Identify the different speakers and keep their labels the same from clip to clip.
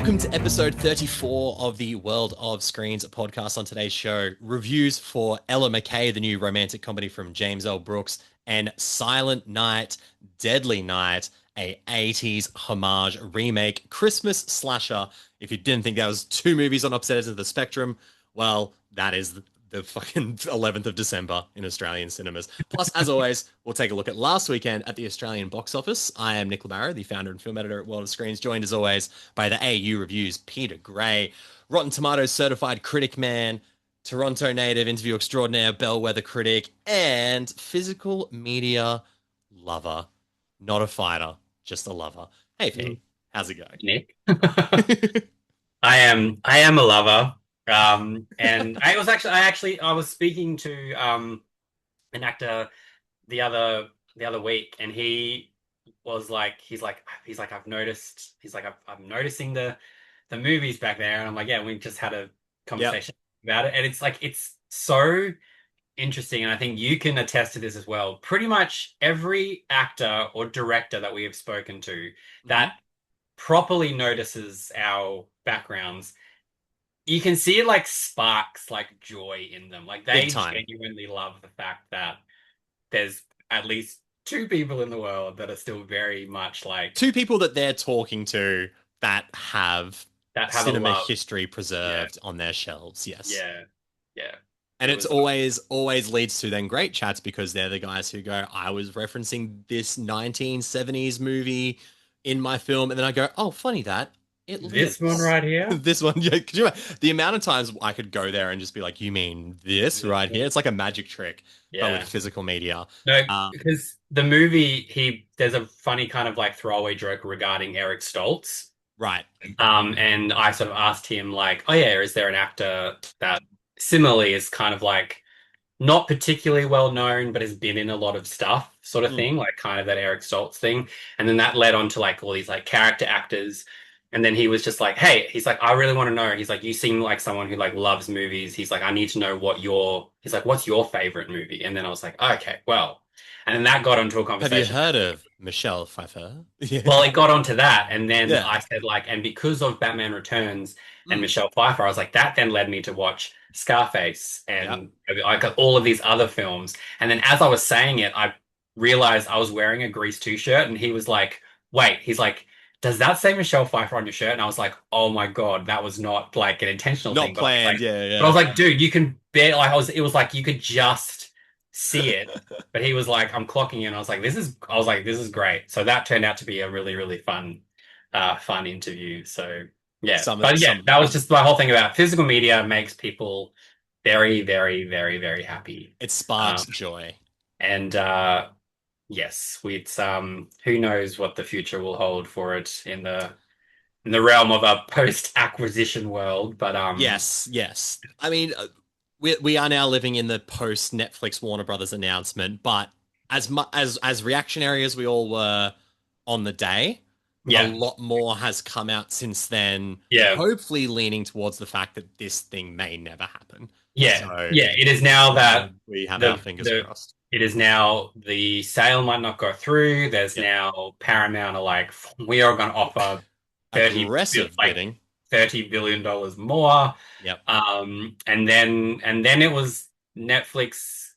Speaker 1: Welcome to episode 34 of the World of Screens podcast. On today's show, reviews for Ella McCay, the new romantic comedy from James L. Brooks, and Silent Night, Deadly Night, a 80s homage remake Christmas slasher. If you didn't think that was two movies on opposite ends of the spectrum, well, that is the fucking 11th of December in Australian cinemas. Plus, as always, we'll take a look at last weekend at the Australian box office. I am Nick Labarra, the founder and film editor at World of Screens, joined as always by the AU Reviews, Peter Gray, Rotten Tomatoes certified critic man, Toronto native interview extraordinaire, bellwether critic, and physical media lover. Not a fighter, just a lover. Hey, Pete, how's it going?
Speaker 2: Nick. I am a lover. And I was speaking to an actor the other week, and he was like, I'm noticing the movies back there, and I'm like, yeah, we just had a conversation about it, and it's so interesting, and I think you can attest to this as well. Pretty much every actor or director that we have spoken to that properly notices our backgrounds, you can see it like sparks like joy in them. Like they genuinely love the fact that there's at least two people in the world that are still very much like
Speaker 1: two people that they're talking to that have cinema
Speaker 2: a
Speaker 1: history preserved on their shelves. Yes.
Speaker 2: Yeah. Yeah.
Speaker 1: And it's always leads to then great chats because they're the guys who go, I was referencing this 1970s movie in my film. And then I go, oh, funny that.
Speaker 2: This one right here?
Speaker 1: This one. Yeah. Could you imagine? The amount of times I could go there and just be like, you mean this right here? It's like a magic trick, but with physical media.
Speaker 2: No, because the movie, there's a funny kind of like throwaway joke regarding Eric Stoltz.
Speaker 1: Right.
Speaker 2: And I sort of asked him like, oh yeah, is there an actor that similarly is kind of like not particularly well known, but has been in a lot of stuff sort of thing, like kind of that Eric Stoltz thing. And then that led on to like all these like character actors. And then he was just like, hey, he's like, I really want to know. He's like, you seem like someone who like loves movies. He's like, I need to know he's like, what's your favorite movie? And then I was like, okay, well, and then that got onto a conversation.
Speaker 1: Have you heard of Michelle Pfeiffer?
Speaker 2: Yeah. Well, it got onto that. And then I said like, and because of Batman Returns and Michelle Pfeiffer, I was like, that then led me to watch Scarface and like all of these other films. And then as I was saying it, I realized I was wearing a Grease 2 shirt, and he was like, wait, he's like, does that say Michelle Pfeiffer on your shirt? And I was like, oh my God, that was not like an intentional thing.
Speaker 1: Not planned,
Speaker 2: But I was like, dude, you can barely, like, it was like, you could just see it. But he was like, I'm clocking in. I was like, this is great. So that turned out to be a really, really fun interview. So yeah. That was just my whole thing about physical media makes people very, very, very, very happy.
Speaker 1: It sparks joy.
Speaker 2: And, yes, it's who knows what the future will hold for it in the realm of a post-acquisition world, but
Speaker 1: yes. I mean, we are now living in the post-Netflix Warner Brothers announcement, but as reactionary as we all were on the day, a lot more has come out since then.
Speaker 2: Yeah,
Speaker 1: hopefully leaning towards the fact that this thing may never happen.
Speaker 2: Yeah, so, it is now that
Speaker 1: we have our fingers crossed.
Speaker 2: It is now the sale might not go through. There's now Paramount are like, we are going to offer
Speaker 1: aggressive bidding,
Speaker 2: $30 billion more.
Speaker 1: Yep.
Speaker 2: And then it was Netflix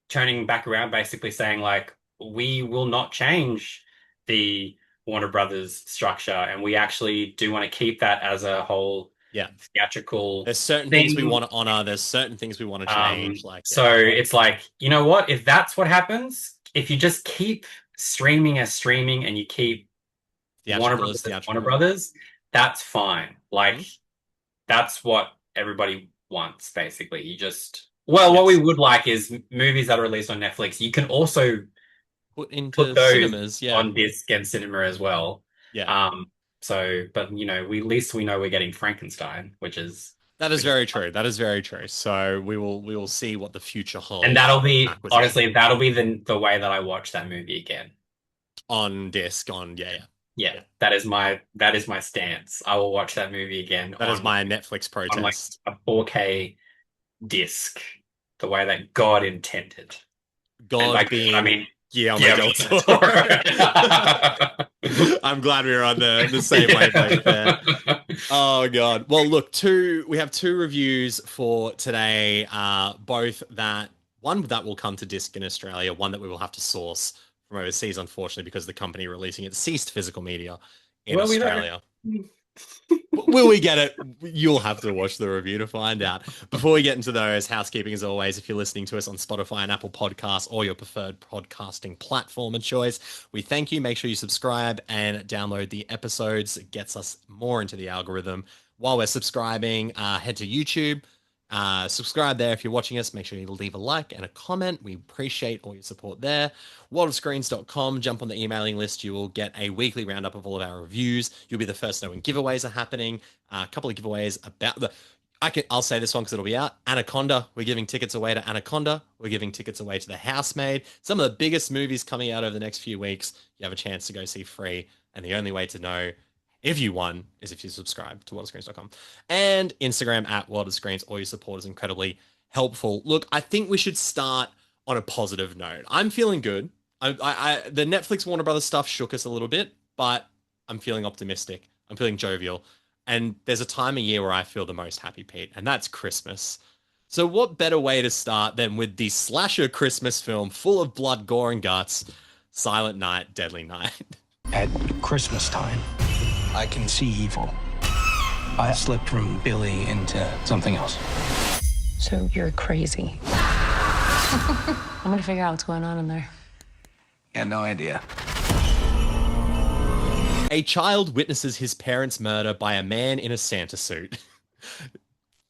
Speaker 2: turning back around, basically saying like, we will not change the Warner Brothers structure, and we actually do want to keep that as a whole. Theatrical.
Speaker 1: There's certain things we want to honor. There's certain things we want to change.
Speaker 2: It's like, you know what? If that's what happens, if you just keep streaming and you keep Warner Brothers, that's fine. Like that's what everybody wants, basically. You just what we would like is movies that are released on Netflix. You can also
Speaker 1: put those cinemas,
Speaker 2: on disc and cinema as well.
Speaker 1: Yeah.
Speaker 2: So, but you know, at least we know we're getting Frankenstein, which is
Speaker 1: very true. That is very true. So we will see what the future holds.
Speaker 2: And that'll be honestly the way that I watch that movie again.
Speaker 1: On disc,
Speaker 2: yeah. That is my stance. I will watch that movie again.
Speaker 1: That is my Netflix protest.
Speaker 2: On like a 4K disc, the way that God intended.
Speaker 1: God being,
Speaker 2: I mean,
Speaker 1: Guillermo del Toro. I'm glad we were on the same wavelength there. Oh God. Well, look, we have two reviews for today. Both that one that will come to disc in Australia, one that we will have to source from overseas, unfortunately, because the company releasing it ceased physical media in
Speaker 2: Well, we don't.
Speaker 1: Australia. Will we get it? You'll have to watch the review to find out. Before we get into those, housekeeping as always, if you're listening to us on Spotify and Apple Podcasts or your preferred podcasting platform of choice, we thank you. Make sure you subscribe and download the episodes. It gets us more into the algorithm. While we're subscribing, head to YouTube. Subscribe there if you're watching us. Make sure you leave a like and a comment. We appreciate all your support there. Worldofscreens.com. Jump on the emailing list. You will get a weekly roundup of all of our reviews. You'll be the first to know when giveaways are happening. A couple of giveaways about the. I'll say this one because it'll be out. Anaconda. We're giving tickets away to Anaconda. We're giving tickets away to The Housemaid. Some of the biggest movies coming out over the next few weeks. You have a chance to go see free. And the only way to know if you won is if you subscribe to worldofscreens.com and Instagram at World of Screens. All your support is incredibly helpful. Look, I think we should start on a positive note. I'm feeling good. The Netflix Warner Brothers stuff shook us a little bit, but I'm feeling optimistic. I'm feeling jovial. And there's a time of year where I feel the most happy, Pete, and that's Christmas. So what better way to start than with the slasher Christmas film full of blood, gore, and guts, Silent Night, Deadly Night.
Speaker 3: At Christmas time, I can see evil. I slipped from Billy into something else.
Speaker 4: So you're crazy. I'm gonna figure out what's going on in there.
Speaker 3: Yeah, no idea.
Speaker 1: A child witnesses his parents' murder by a man in a Santa suit.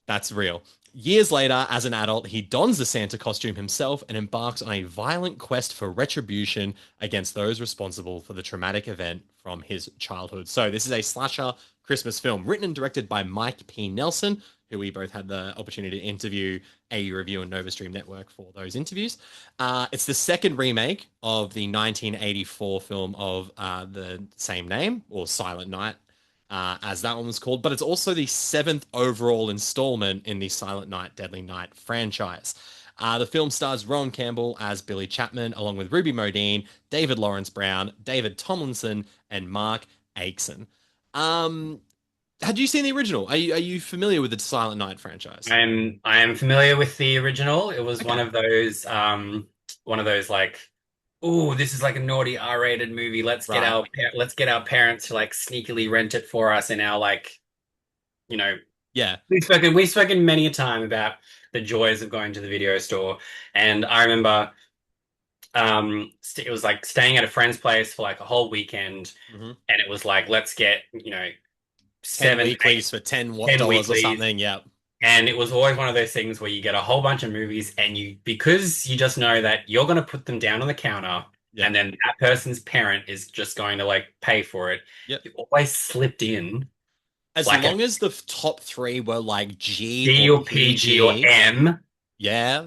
Speaker 1: That's real. Years later, as an adult, he dons the Santa costume himself and embarks on a violent quest for retribution against those responsible for the traumatic event from his childhood. So this is a slasher Christmas film written and directed by Mike P. Nelson, who we both had the opportunity to interview a review on NovaStream Network for those interviews. It's the second remake of the 1984 film of the same name, or Silent Night, as that one was called, but it's also the seventh overall installment in the Silent Night, Deadly Night franchise. The film stars Rowan Campbell as Billy Chapman, along with Ruby Modine, David Lawrence Brown, David Tomlinson, and Mark Aitken. Had you seen the original? Are you familiar with the Silent Night franchise?
Speaker 2: I am familiar with the original. It was
Speaker 1: Okay.
Speaker 2: one of those like, oh, this is like a naughty R-rated movie.
Speaker 1: Right.
Speaker 2: Let's get our parents to like sneakily rent it for us in our like, you know,
Speaker 1: Yeah.
Speaker 2: we've spoken many a time about the joys of going to the video store. And I remember it was like staying at a friend's place for like a whole weekend,
Speaker 1: Mm-hmm.
Speaker 2: and it was like, let's get,
Speaker 1: 10
Speaker 2: seven, eight,
Speaker 1: weeklies for
Speaker 2: ten
Speaker 1: $10 or
Speaker 2: weeklies.
Speaker 1: something. Yeah.
Speaker 2: And it was always one of those things where you get a whole bunch of movies and because you just know that you're going to put them down on the counter
Speaker 1: Yeah.
Speaker 2: and then that person's parent is just going to like pay for it.
Speaker 1: Yep.
Speaker 2: You always slipped in
Speaker 1: As
Speaker 2: like a
Speaker 1: long as the top three were like G
Speaker 2: D
Speaker 1: or
Speaker 2: or PG or
Speaker 1: PG.
Speaker 2: M.
Speaker 1: Yeah.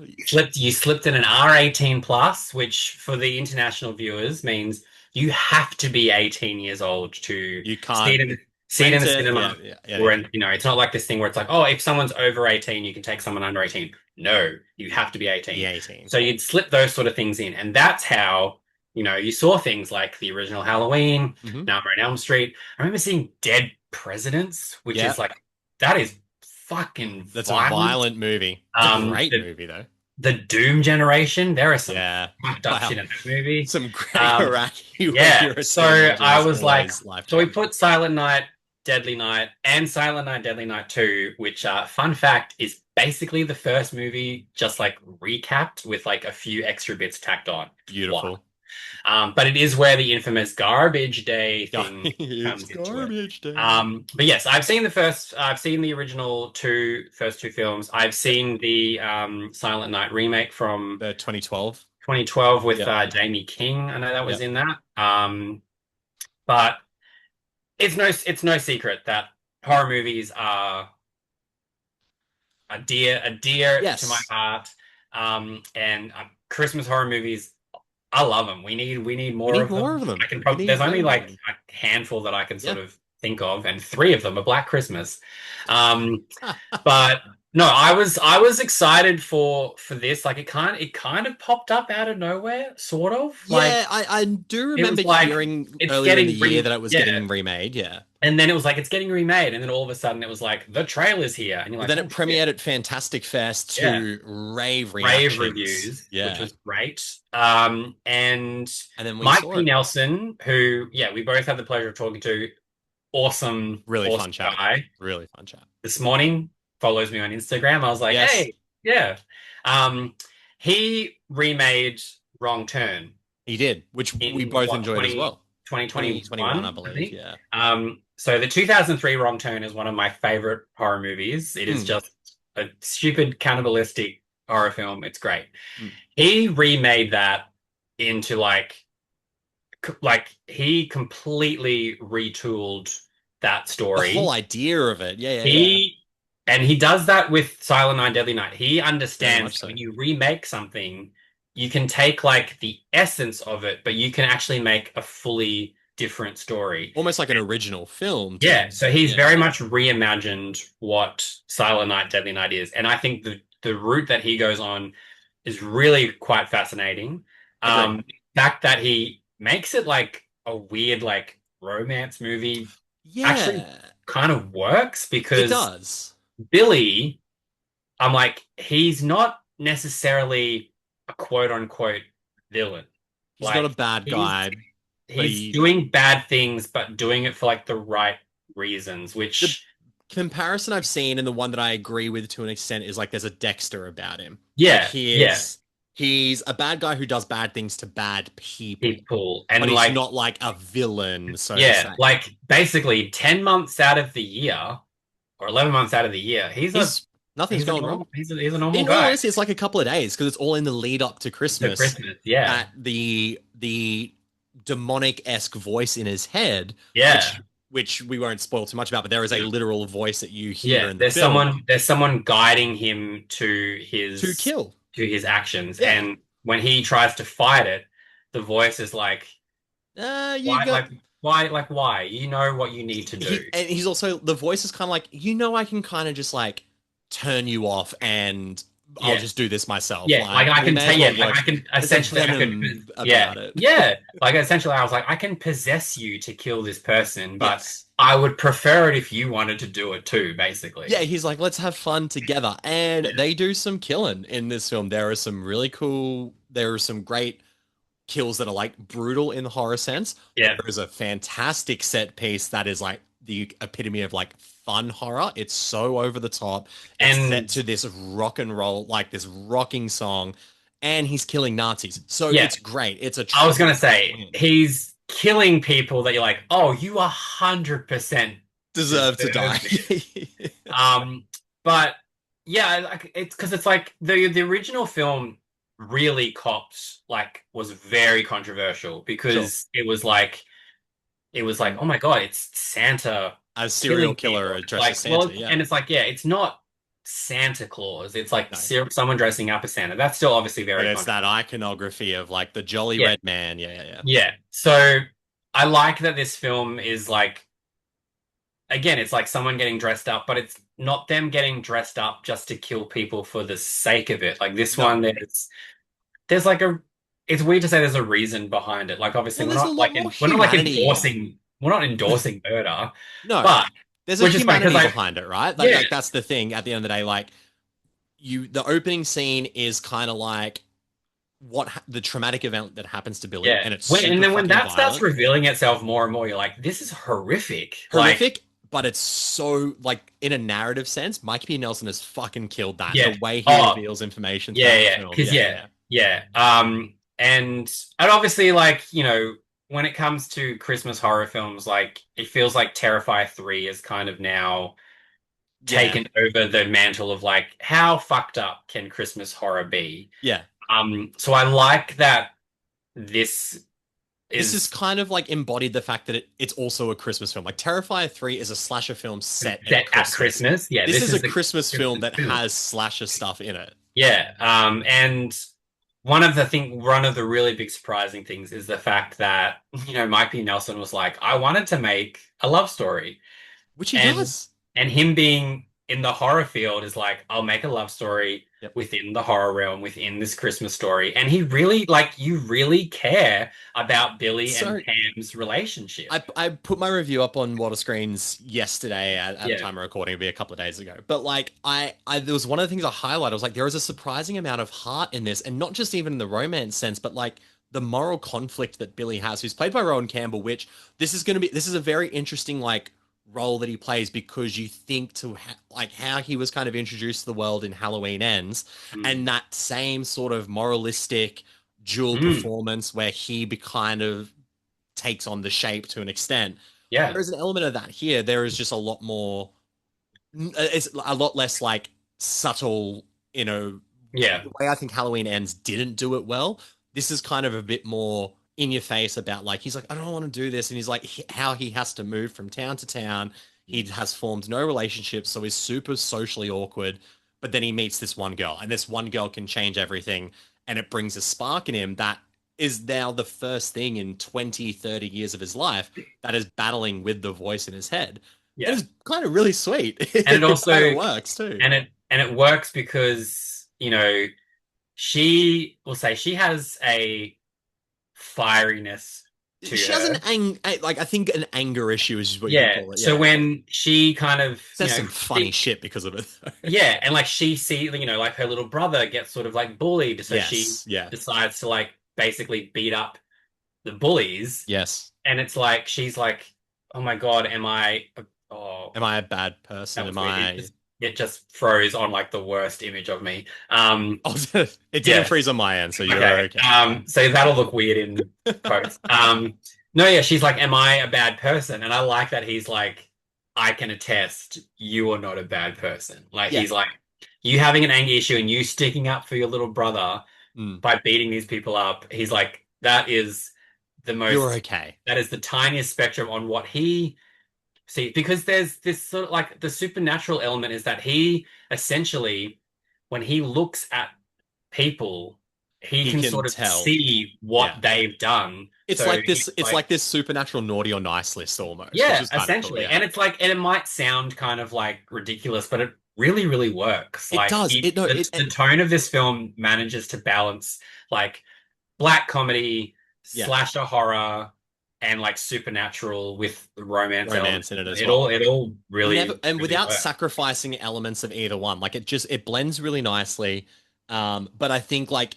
Speaker 2: You slipped in an R18 plus, which for the international viewers means you have to be 18 years old to
Speaker 1: You
Speaker 2: see it
Speaker 1: can't
Speaker 2: in
Speaker 1: rent
Speaker 2: the
Speaker 1: it.
Speaker 2: cinema.
Speaker 1: Yeah. Yeah. Yeah.
Speaker 2: Or
Speaker 1: Yeah.
Speaker 2: it's not like this thing where it's like, oh, if someone's over 18, you can take someone under 18. No, you have to be
Speaker 1: The
Speaker 2: 18.
Speaker 1: 18.
Speaker 2: So you'd slip those sort of things in. And that's how, you saw things like the original Halloween,
Speaker 1: Mm-hmm.
Speaker 2: Nightmare on Elm Street. I remember seeing Dead Presidents, which
Speaker 1: Yeah.
Speaker 2: is like, that is fucking
Speaker 1: That's a
Speaker 2: violent.
Speaker 1: violent movie. It's a great
Speaker 2: The,
Speaker 1: movie, though.
Speaker 2: the Doom Generation, there are some
Speaker 1: Yeah.
Speaker 2: fucked up
Speaker 1: Wow.
Speaker 2: shit in that movie.
Speaker 1: Some great
Speaker 2: Um,
Speaker 1: Iraqi when
Speaker 2: yeah,
Speaker 1: you're a
Speaker 2: so
Speaker 1: teenager
Speaker 2: I
Speaker 1: is
Speaker 2: was like,
Speaker 1: always
Speaker 2: so we
Speaker 1: life-changing.
Speaker 2: put Silent Night, Deadly Night, and Silent Night, Deadly Night 2, which, fun fact, is basically the first movie just like recapped with like a few extra bits tacked on.
Speaker 1: Beautiful.
Speaker 2: But it is where the infamous garbage day thing
Speaker 1: It's
Speaker 2: comes into it.
Speaker 1: garbage day.
Speaker 2: But yes, I've seen the original first two films. I've seen the Silent Night remake from
Speaker 1: The 2012.
Speaker 2: 2012 with
Speaker 1: Yep.
Speaker 2: Jamie King. I know that was
Speaker 1: Yep.
Speaker 2: in that. But it's no secret that horror movies are a dear to my
Speaker 1: Yes.
Speaker 2: heart. And Christmas horror movies, I love them. We need
Speaker 1: We
Speaker 2: more
Speaker 1: need
Speaker 2: of
Speaker 1: more
Speaker 2: them.
Speaker 1: of them.
Speaker 2: I can
Speaker 1: We
Speaker 2: probably
Speaker 1: need
Speaker 2: there's
Speaker 1: way
Speaker 2: only
Speaker 1: more of
Speaker 2: like
Speaker 1: them.
Speaker 2: a handful that I can sort
Speaker 1: Yeah.
Speaker 2: of think of, and three of them are Black Christmas. But No, I was excited for this. Like it kind of popped up out of nowhere, sort of. Like
Speaker 1: Yeah, I do
Speaker 2: it was
Speaker 1: remember
Speaker 2: like
Speaker 1: hearing
Speaker 2: it's
Speaker 1: earlier in the
Speaker 2: getting
Speaker 1: year that it was
Speaker 2: yeah.
Speaker 1: getting remade. Yeah.
Speaker 2: And then it was like it's getting remade, and then all of a sudden it was like the trailer's here, and you're
Speaker 1: But
Speaker 2: like,
Speaker 1: then
Speaker 2: oh
Speaker 1: it
Speaker 2: shit.
Speaker 1: premiered at Fantastic Fest
Speaker 2: Yeah.
Speaker 1: to rave
Speaker 2: Rave
Speaker 1: reactions.
Speaker 2: reviews, which
Speaker 1: Yeah.
Speaker 2: was great. And
Speaker 1: And then we
Speaker 2: Mike
Speaker 1: saw
Speaker 2: P.
Speaker 1: it.
Speaker 2: Nelson, who, yeah, we both had the pleasure of talking to, awesome,
Speaker 1: Really
Speaker 2: awesome
Speaker 1: fun chat.
Speaker 2: guy.
Speaker 1: Really fun chat.
Speaker 2: This morning, follows me on Instagram. I was like,
Speaker 1: Yes,
Speaker 2: hey, yeah. Um, he remade Wrong Turn
Speaker 1: he did, which we
Speaker 2: in
Speaker 1: both
Speaker 2: what,
Speaker 1: enjoyed as well. 2021, I
Speaker 2: 2021, I
Speaker 1: believe.
Speaker 2: think.
Speaker 1: Yeah.
Speaker 2: So the 2003 Wrong Turn is one of my favorite horror movies. It is
Speaker 1: Mm,
Speaker 2: just a stupid cannibalistic horror film. It's great.
Speaker 1: mm.
Speaker 2: He remade that into like he completely retooled that
Speaker 1: The
Speaker 2: story.
Speaker 1: whole idea of it. Yeah, yeah, yeah.
Speaker 2: He and he does that with Silent Night, Deadly Night. He
Speaker 1: Very
Speaker 2: understands
Speaker 1: much
Speaker 2: that
Speaker 1: so.
Speaker 2: when you remake something, you can take like the essence of it, but you can actually make a fully different story.
Speaker 1: Almost like an original film to an
Speaker 2: Yeah, so
Speaker 1: extent.
Speaker 2: he's
Speaker 1: Yeah.
Speaker 2: very much reimagined what Silent Night, Deadly Night is, and I think the route that he goes on is really quite fascinating.
Speaker 1: Agreed.
Speaker 2: The fact that he makes it like a weird like romance movie actually
Speaker 1: Yeah,
Speaker 2: kind of works
Speaker 1: it
Speaker 2: because
Speaker 1: does.
Speaker 2: Billy, I'm like, he's not necessarily a quote unquote villain.
Speaker 1: He's not a
Speaker 2: Like
Speaker 1: bad
Speaker 2: he's
Speaker 1: guy, but
Speaker 2: he's doing bad things, but doing it for like the right reasons,
Speaker 1: the
Speaker 2: which
Speaker 1: comparison I've seen and the one that I agree with to an extent is like there's a Dexter about him. Like
Speaker 2: yeah, yeah,
Speaker 1: he's a bad guy who does bad things to bad people,
Speaker 2: people
Speaker 1: but
Speaker 2: and
Speaker 1: he's
Speaker 2: like
Speaker 1: not like a villain, so to
Speaker 2: yeah,
Speaker 1: say.
Speaker 2: like basically 10 months out of the year or 11 months out of the year,
Speaker 1: He's nothing's
Speaker 2: he's a
Speaker 1: going
Speaker 2: normal
Speaker 1: wrong.
Speaker 2: he's a normal
Speaker 1: In all
Speaker 2: guy.
Speaker 1: honesty, it's like a couple of days because it's all in the lead up to
Speaker 2: To
Speaker 1: Christmas
Speaker 2: Christmas, yeah.
Speaker 1: that the demonic-esque voice in his head,
Speaker 2: Yeah.
Speaker 1: which we won't spoil too much about, but there is a literal voice that you hear
Speaker 2: Yeah,
Speaker 1: in the
Speaker 2: there's
Speaker 1: film
Speaker 2: someone guiding him
Speaker 1: to kill.
Speaker 2: to his actions,
Speaker 1: Yeah.
Speaker 2: and when he tries to fight it, the voice is like,
Speaker 1: You got
Speaker 2: why? You know what you need to do.
Speaker 1: and he's also the voice is kind of like, I can kind of just like turn you off and I'll
Speaker 2: Yeah.
Speaker 1: just do this myself.
Speaker 2: Yeah, like I
Speaker 1: we
Speaker 2: can
Speaker 1: may
Speaker 2: say,
Speaker 1: as
Speaker 2: yeah,
Speaker 1: well
Speaker 2: like
Speaker 1: work.
Speaker 2: I can
Speaker 1: There's a
Speaker 2: essentially,
Speaker 1: venom
Speaker 2: yeah,
Speaker 1: about it.
Speaker 2: yeah, like essentially, I was like, I can possess you to kill this person, but
Speaker 1: Yes.
Speaker 2: I would prefer it if you wanted to do it too, basically.
Speaker 1: Yeah, he's like, let's have fun together. And they do some killing in this film. There are some really cool, there are some great kills that are like brutal in the horror sense.
Speaker 2: Yeah.
Speaker 1: There is a fantastic set piece that is like the epitome of like fun horror. It's so over the top. It's
Speaker 2: And
Speaker 1: set to this rock and roll, like this rocking song, and he's killing Nazis. So
Speaker 2: Yeah.
Speaker 1: it's great. It's a
Speaker 2: I was gonna
Speaker 1: true
Speaker 2: say
Speaker 1: win.
Speaker 2: he's killing people that you're like, oh, you 100%
Speaker 1: Deserve to die.
Speaker 2: this. But yeah, like it's because it's like the original film really cops like was very controversial because it was like, oh my God, it's Santa
Speaker 1: A serial
Speaker 2: killing
Speaker 1: killer
Speaker 2: people.
Speaker 1: dressed
Speaker 2: Like,
Speaker 1: as Santa,
Speaker 2: well,
Speaker 1: yeah.
Speaker 2: and it's like, yeah, it's not Santa Claus. It's like
Speaker 1: No.
Speaker 2: someone dressing up as Santa. That's still obviously
Speaker 1: But
Speaker 2: very
Speaker 1: it's
Speaker 2: controversial.
Speaker 1: that iconography of like the jolly
Speaker 2: Yeah.
Speaker 1: red man. Yeah, yeah, yeah.
Speaker 2: Yeah. So I like that this film is like, again, it's like someone getting dressed up, but it's not them getting dressed up just to kill people for the sake of it. Like this
Speaker 1: No.
Speaker 2: one, there's like it's weird to say there's a reason behind it. Like obviously
Speaker 1: Well,
Speaker 2: we're
Speaker 1: there's
Speaker 2: not
Speaker 1: a
Speaker 2: like
Speaker 1: lot more
Speaker 2: we're not like
Speaker 1: humanity.
Speaker 2: endorsing murder,
Speaker 1: No,
Speaker 2: but
Speaker 1: there's a
Speaker 2: which is funny
Speaker 1: humanity
Speaker 2: because
Speaker 1: behind it, right? Like,
Speaker 2: yeah,
Speaker 1: like that's the thing. At the end of the day, like the opening scene is kind of like the traumatic event that happens to Billy,
Speaker 2: yeah.
Speaker 1: and it's
Speaker 2: And then when
Speaker 1: super
Speaker 2: that
Speaker 1: fucking
Speaker 2: starts
Speaker 1: violent,
Speaker 2: revealing itself more and more, you're like, this is horrific.
Speaker 1: horrific. But it's so like in a narrative sense, Mike P. Nelson has fucking killed that.
Speaker 2: Yeah.
Speaker 1: The way he
Speaker 2: Oh,
Speaker 1: reveals information throughout
Speaker 2: yeah,
Speaker 1: the
Speaker 2: yeah,
Speaker 1: film.
Speaker 2: because yeah. And obviously, like, you know, when it comes to Christmas horror films, like it feels like Terrifier 3 is kind of now taken over the mantle of like how fucked up can Christmas horror be?
Speaker 1: Yeah.
Speaker 2: So I like that this
Speaker 1: This is kind of like embodied the fact that it's also a Christmas film. Like Terrifier 3 is a slasher film set at
Speaker 2: Christmas. Yeah,
Speaker 1: this is a Christmas film that has slasher stuff in it.
Speaker 2: Yeah. And one of the really big surprising things is the fact that, you know, Mike P. Nelson was like, I wanted to make a love story.
Speaker 1: Which he does.
Speaker 2: And him being in the horror field is like, I'll make a love story within the horror realm, within this Christmas story. And he really, like, you really care about Billy and Pam's relationship.
Speaker 1: I put my review up on Water Screens yesterday at the time of recording. It'll be a couple of days ago. But like, there was one of the things I highlighted. I was like, there is a surprising amount of heart in this, and not just even in the romance sense, but like the moral conflict that Billy has, who's played by Rowan Campbell, which this is a very interesting like role that he plays, because you think to like how he was kind of introduced to the world in Halloween Ends, and that same sort of moralistic dual performance where he kind of takes on the shape to an extent.
Speaker 2: Yeah.
Speaker 1: There is an element of that here. There is just a lot more, it's a lot less like subtle, you know.
Speaker 2: Yeah.
Speaker 1: The way I think Halloween Ends didn't do it well. This is kind of a bit more in your face about like, he's like, I don't want to do this. And he's like, how he has to move from town to town. He has formed no relationships, so he's super socially awkward. But then he meets this one girl, and this one girl can change everything. And it brings a spark in him that is now the first thing in 20, 30 years of his life that is battling with the voice in his head. Yeah. It's kind of really sweet.
Speaker 2: And it also
Speaker 1: kind of works too.
Speaker 2: And it works because, you know, she will say she has a fieriness to
Speaker 1: she
Speaker 2: her.
Speaker 1: has I think an anger issue is what you call it. Yeah.
Speaker 2: So when she kind of
Speaker 1: says some funny shit because of it.
Speaker 2: Yeah, and like she you know, like her little brother gets sort of like bullied, so she decides to like basically beat up the bullies.
Speaker 1: Yes.
Speaker 2: And it's like she's like, oh my God, am I
Speaker 1: a bad person?
Speaker 2: It just froze on like the worst image of me.
Speaker 1: It didn't freeze on my end, so you're okay.
Speaker 2: So that'll look weird in post. No, yeah, she's like, am I a bad person? And I like that he's like, I can attest you are not a bad person. Like he's like, you having an anger issue and you sticking up for your little brother by beating these people up. He's like, that is the most.
Speaker 1: You're okay.
Speaker 2: That is the tiniest spectrum on what he. See, because there's this sort of like the supernatural element is that he essentially, when he looks at people, he can sort of see what they've done.
Speaker 1: It's like this. It's like this supernatural naughty or nice list almost.
Speaker 2: Yeah, essentially. Cool, And it's like, and it might sound kind of like ridiculous, but it really, really works.
Speaker 1: It does.
Speaker 2: The tone of this film manages to balance like black comedy, slasher horror, and like supernatural with romance
Speaker 1: in it as well.
Speaker 2: It all really
Speaker 1: without
Speaker 2: works.
Speaker 1: Sacrificing elements of either one. Like it blends really nicely. But I think like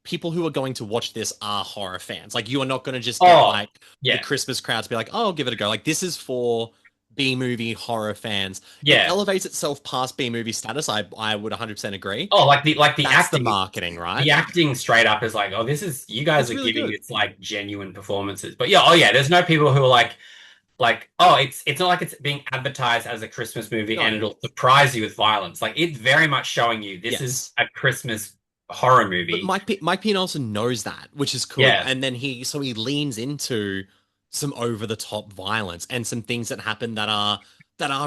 Speaker 1: people who are going to watch this are horror fans. Like you are not going to just get the Christmas crowd to be like, oh, I'll give it a go. Like this is for B-movie horror fans.
Speaker 2: Yeah.
Speaker 1: It elevates itself past B-movie status. I would 100% agree.
Speaker 2: Oh, like the
Speaker 1: That's
Speaker 2: acting,
Speaker 1: the marketing, right?
Speaker 2: The acting straight up is like, oh, this is, you guys are really giving it like genuine performances. But there's no people who are like, oh, it's not like it's being advertised as a Christmas movie and it'll surprise you with violence. Like it's very much showing you this is a Christmas horror movie.
Speaker 1: But Mike Pena also knows that, which is cool.
Speaker 2: Yeah.
Speaker 1: And then he leans into some over the top violence and some things that happen that are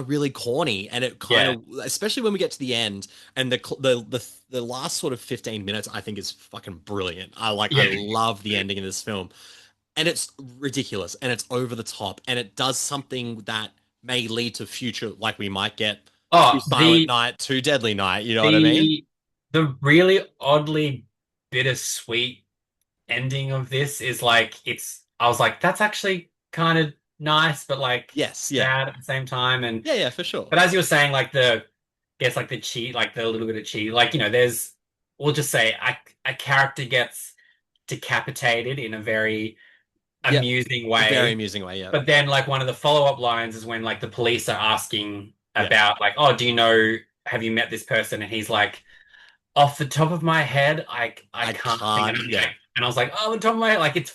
Speaker 1: really corny, and it kind of, especially when we get to the end and the last sort of 15 minutes, I think is fucking brilliant. I love the ending of this film, and it's ridiculous and it's over the top, and it does something that may lead to future, like we might get Silent Night, to Deadly Night. You know what I mean?
Speaker 2: The really oddly bittersweet ending of this is like I was like, that's actually kind of nice, but like sad at the same time. And
Speaker 1: yeah, for sure.
Speaker 2: But as you were saying, like the cheat, like the little bit of cheat, like, you know, we'll just say a character gets decapitated in a very amusing way.
Speaker 1: Very amusing way, yeah.
Speaker 2: But then like one of the follow-up lines is when like the police are asking about like, oh, have you met this person? And he's like, off the top of my head, I can't think of it. And I was like, oh, the top of my head, like it's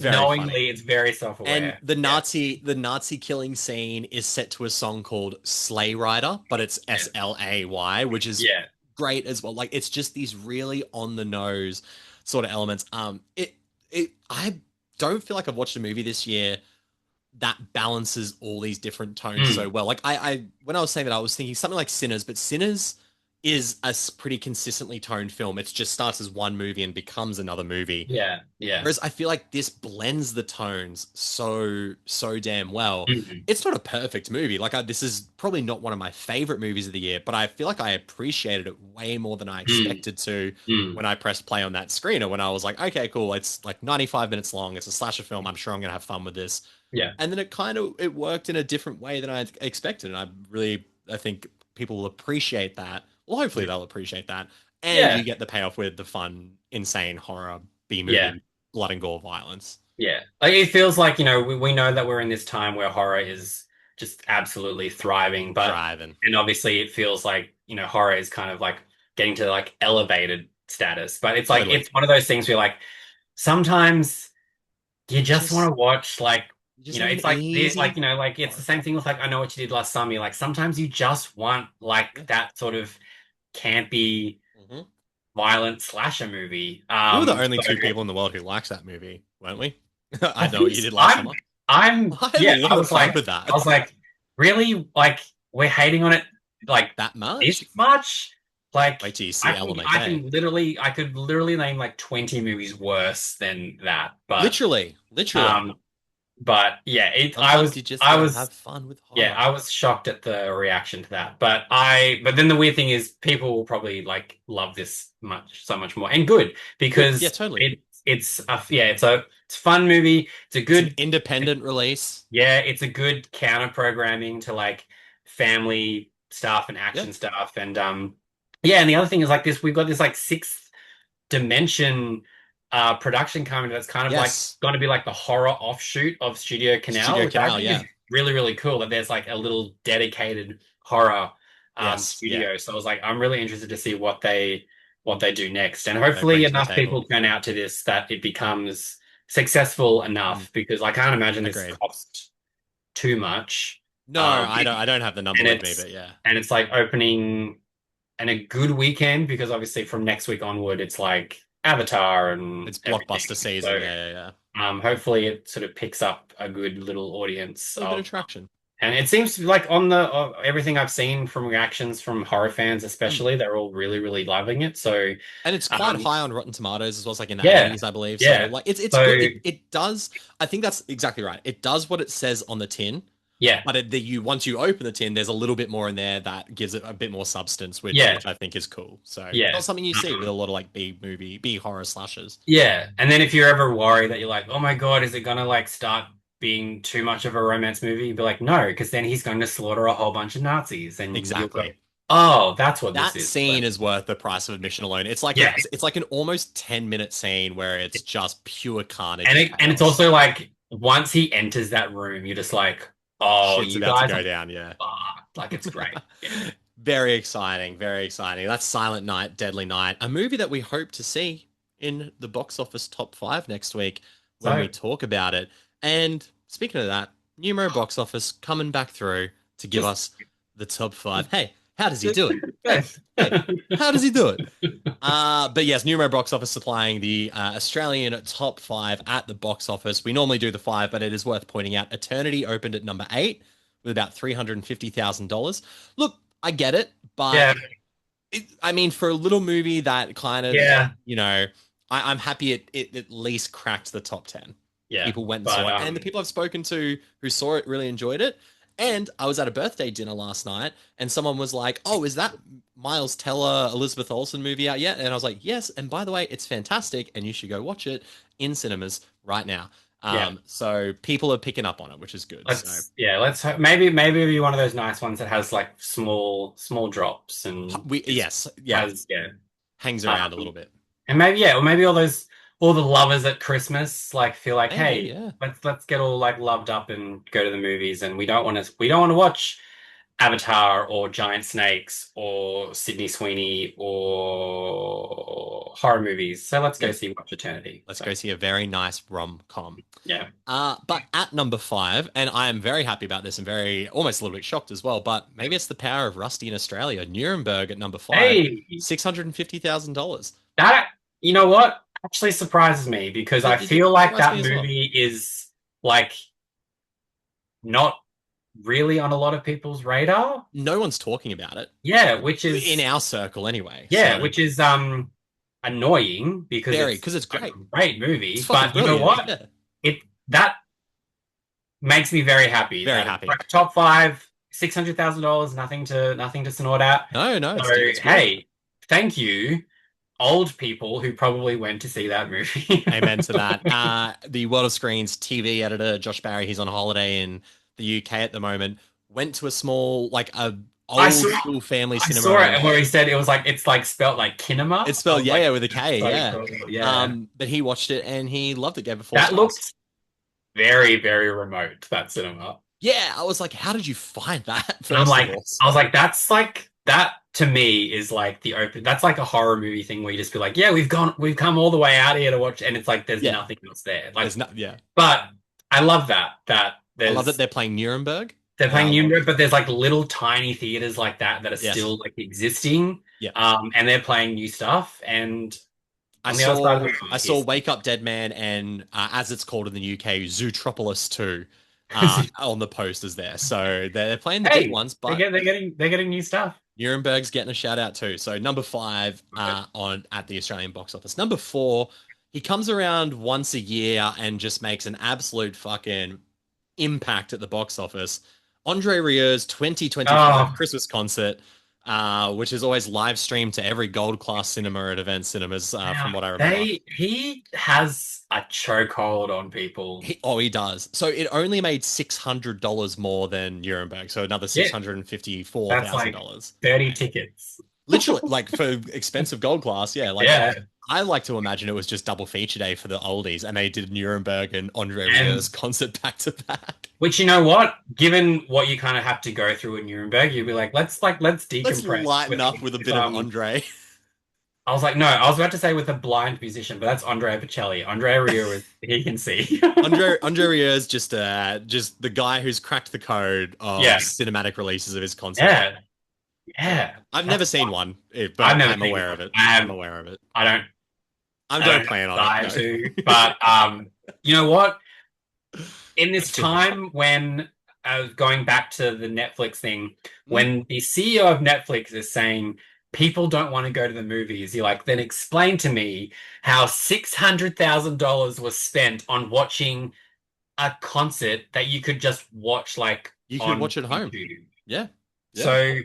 Speaker 2: very knowingly funny. It's very self-aware.
Speaker 1: And the Nazi killing scene is set to a song called Sleigh Rider, but it's SLAY, which is great as well. Like it's just these really on the nose sort of elements. I don't feel like I've watched a movie this year that balances all these different tones so well. Like I when I was saying that, I was thinking something like Sinners, but Sinners is a pretty consistently toned film. It just starts as one movie and becomes another movie.
Speaker 2: Yeah, yeah.
Speaker 1: Whereas I feel like this blends the tones so damn well.
Speaker 2: Mm-hmm.
Speaker 1: It's not a perfect movie. Like this is probably not one of my favorite movies of the year, but I feel like I appreciated it way more than I expected to when I pressed play on that screener. When I was like, okay, cool. It's like 95 minutes long. It's a slasher film. I'm sure I'm gonna have fun with this.
Speaker 2: Yeah.
Speaker 1: And then it worked in a different way than I expected, and I think people will appreciate that. Well, hopefully they'll appreciate that, and you get the payoff with the fun, insane horror B movie blood and gore violence.
Speaker 2: Yeah. Like, it feels like, we know that we're in this time where horror is just absolutely thriving, and obviously it feels like, horror is kind of like getting to like elevated status. But it's like,
Speaker 1: Totally.
Speaker 2: it's one of those things where like sometimes you just want to watch like, it's like this, like, like it's the same thing with like I Know What You Did Last Summer. Like sometimes you just want like that sort of campy, violent slasher movie.
Speaker 1: We were the only two people in the world who likes that movie, weren't we? I Know What You Did Last Summer.
Speaker 2: I was like,
Speaker 1: with that.
Speaker 2: I was like, really? Like, we're hating on it like
Speaker 1: that much?
Speaker 2: This much? Like,
Speaker 1: wait till you see ELLA MCCAY.
Speaker 2: I could literally name like 20 movies worse than that. But
Speaker 1: literally.
Speaker 2: But yeah, I was
Speaker 1: have fun with horror.
Speaker 2: Yeah, I was shocked at the reaction to that. But then the weird thing is people will probably like love this so much more, and good, because
Speaker 1: totally.
Speaker 2: It's a fun movie. It's a good
Speaker 1: independent release.
Speaker 2: Yeah, it's a good counter programming to like family stuff and action stuff. And and the other thing is like this, we've got this like sixth dimension production company that's kind of like going to be like the horror offshoot of Studio Canal, which I think is really, really cool, that there's like a little dedicated horror studio. So I was like, I'm really interested to see what they do next, and hopefully enough people turn out to this that it becomes successful enough, because I can't imagine this cost too much.
Speaker 1: No, I don't have the number with me, but yeah.
Speaker 2: And it's like opening and a good weekend, because obviously from next week onward it's like Avatar and
Speaker 1: it's blockbuster season. So,
Speaker 2: hopefully it sort of picks up a good little audience.
Speaker 1: A little bit of traction.
Speaker 2: And it seems to be like on everything I've seen from reactions from horror fans, especially, they're all really, really loving it. So,
Speaker 1: and it's quite high on Rotten Tomatoes as well, as like in the 80s, I believe. So like it's good. It does. I think that's exactly right. It does what it says on the tin.
Speaker 2: Yeah.
Speaker 1: But once you open the tin, there's a little bit more in there that gives it a bit more substance, which I think is cool. So it's not something you see with a lot of like B horror slashers.
Speaker 2: Yeah. And then if you're ever worried that you're like, oh my God, is it gonna like start being too much of a romance movie? You'd be like, no, because then he's going to slaughter a whole bunch of Nazis. And
Speaker 1: exactly.
Speaker 2: Oh, that's what
Speaker 1: that
Speaker 2: this is.
Speaker 1: Scene is worth the price of admission alone. It's like it's like an almost 10-minute scene where it's just pure carnage.
Speaker 2: And it's also like once he enters that room, you're just like, oh,
Speaker 1: shit's about to go down. Yeah,
Speaker 2: like it's great.
Speaker 1: Very exciting, very exciting. That's Silent Night, Deadly Night, a movie that we hope to see in the box office top 5 next week when we talk about it. And speaking of that, Numero box office coming back through to give us the top 5. Hey, how does he do it? Hey, how does he do it? But yes, Numero box office supplying the Australian top 5 at the box office. We normally do the 5, but it is worth pointing out Eternity opened at number 8 with about $350,000. Look, I get it, but I mean, for a little movie that kind of, I'm happy it at least cracked the top 10.
Speaker 2: Yeah,
Speaker 1: people went and saw it, and the people I've spoken to who saw it really enjoyed it. And I was at a birthday dinner last night, and someone was like, "Oh, is that Miles Teller, Elizabeth Olsen movie out yet?" And I was like, "Yes." And by the way, it's fantastic, and you should go watch it in cinemas right now. So people are picking up on it, which is good.
Speaker 2: Let's hope, maybe be one of those nice ones that has like small drops and
Speaker 1: hangs around a little bit.
Speaker 2: And maybe or maybe all the lovers at Christmas like feel like, hey, let's get all like loved up and go to the movies, and we don't want to watch Avatar or Giant Snakes or Sydney Sweeney or horror movies. So let's go see Watch Eternity.
Speaker 1: Let's go see a very nice rom-com.
Speaker 2: Yeah.
Speaker 1: But at number 5, and I am very happy about this and almost a little bit shocked as well, but maybe it's the power of Rusty in Australia. Nuremberg at number 5, $650,000.
Speaker 2: That, you know what? Actually surprises me, because I feel like that movie is like not really on a lot of people's radar.
Speaker 1: No one's talking about it.
Speaker 2: Yeah, which
Speaker 1: In
Speaker 2: is
Speaker 1: our circle anyway.
Speaker 2: yeah,
Speaker 1: So
Speaker 2: which is annoying because
Speaker 1: very,
Speaker 2: it's
Speaker 1: because it's
Speaker 2: a
Speaker 1: great.
Speaker 2: great
Speaker 1: It's
Speaker 2: movie.
Speaker 1: fucking
Speaker 2: But you know
Speaker 1: brilliant.
Speaker 2: what?
Speaker 1: Yeah.
Speaker 2: It that makes me very happy.
Speaker 1: Very
Speaker 2: That it's
Speaker 1: happy.
Speaker 2: like top five, $600,000, nothing to snort at.
Speaker 1: No,
Speaker 2: So
Speaker 1: it's good.
Speaker 2: hey, thank you, old people who probably went to see that movie.
Speaker 1: Amen to that. The World of Screens TV editor, Josh Barry, he's on holiday in the UK at the moment, went to a small, like a
Speaker 2: I
Speaker 1: old
Speaker 2: saw
Speaker 1: school family
Speaker 2: I
Speaker 1: cinema
Speaker 2: saw
Speaker 1: in
Speaker 2: it where he said it was like it's like spelt like kinema.
Speaker 1: it's
Speaker 2: I
Speaker 1: spelled
Speaker 2: was like,
Speaker 1: with a K,
Speaker 2: so
Speaker 1: yeah.
Speaker 2: cool. Yeah.
Speaker 1: But he watched it and he loved it, gave it four
Speaker 2: That
Speaker 1: stars.
Speaker 2: looked very, very remote, that cinema.
Speaker 1: Yeah, I was like, how did you find that?
Speaker 2: And I'm
Speaker 1: First of
Speaker 2: like,
Speaker 1: all,
Speaker 2: I was like, that's like that to me is like the open. That's like a horror movie thing where you just be like, yeah, we've come all the way out here to watch, and it's like there's
Speaker 1: yeah,
Speaker 2: nothing else there. Like,
Speaker 1: there's not, yeah.
Speaker 2: but I love that
Speaker 1: I love that
Speaker 2: there's
Speaker 1: they're playing Nuremberg.
Speaker 2: they're playing Nuremberg, but there's like little tiny theaters like that are
Speaker 1: Yes.
Speaker 2: still like existing.
Speaker 1: Yeah.
Speaker 2: And they're playing new stuff. And
Speaker 1: I
Speaker 2: on the other side of
Speaker 1: I
Speaker 2: the
Speaker 1: saw
Speaker 2: movies,
Speaker 1: Wake Up Dead Man and as it's called in the UK, Zootropolis 2 on the posters there. So they're playing the big ones, but
Speaker 2: they're getting new stuff.
Speaker 1: Nuremberg's getting a shout out too. So number 5 on at the Australian box office. Number 4, he comes around once a year and just makes an absolute fucking impact at the box office. Andre Rieur's 2025 Christmas concert, which is always live streamed to every gold class cinema at Event Cinemas, from what I remember.
Speaker 2: He has a chokehold on people.
Speaker 1: He does. So it only made $600 more than Nuremberg, so another $654,000.
Speaker 2: That's like 30 tickets.
Speaker 1: Literally, like for expensive gold class, yeah. Like
Speaker 2: yeah.
Speaker 1: I like to imagine it was just double feature day for the oldies, and they did Nuremberg and Andre Rieur's concert back to back.
Speaker 2: Which, you know what? Given what you kind of have to go through in Nuremberg, you'd be like, let's decompress.
Speaker 1: Let's lighten up with a bit of Andre.
Speaker 2: I was like, no, I was about to say with a blind musician, but that's Andrea Bocelli. Andre Rieu he can see.
Speaker 1: Andre Rieu is just the guy who's cracked the code of cinematic releases of his concerts.
Speaker 2: Yeah.
Speaker 1: I've never seen one, but I'm aware of it. I'm aware of it.
Speaker 2: I
Speaker 1: don't plan on it.
Speaker 2: To, but you know what? In this time when going back to the Netflix thing, when the CEO of Netflix is saying people don't want to go to the movies, you're like, then explain to me how $600,000 was spent on watching a concert that you could just watch like
Speaker 1: you could watch at home. Yeah.
Speaker 2: So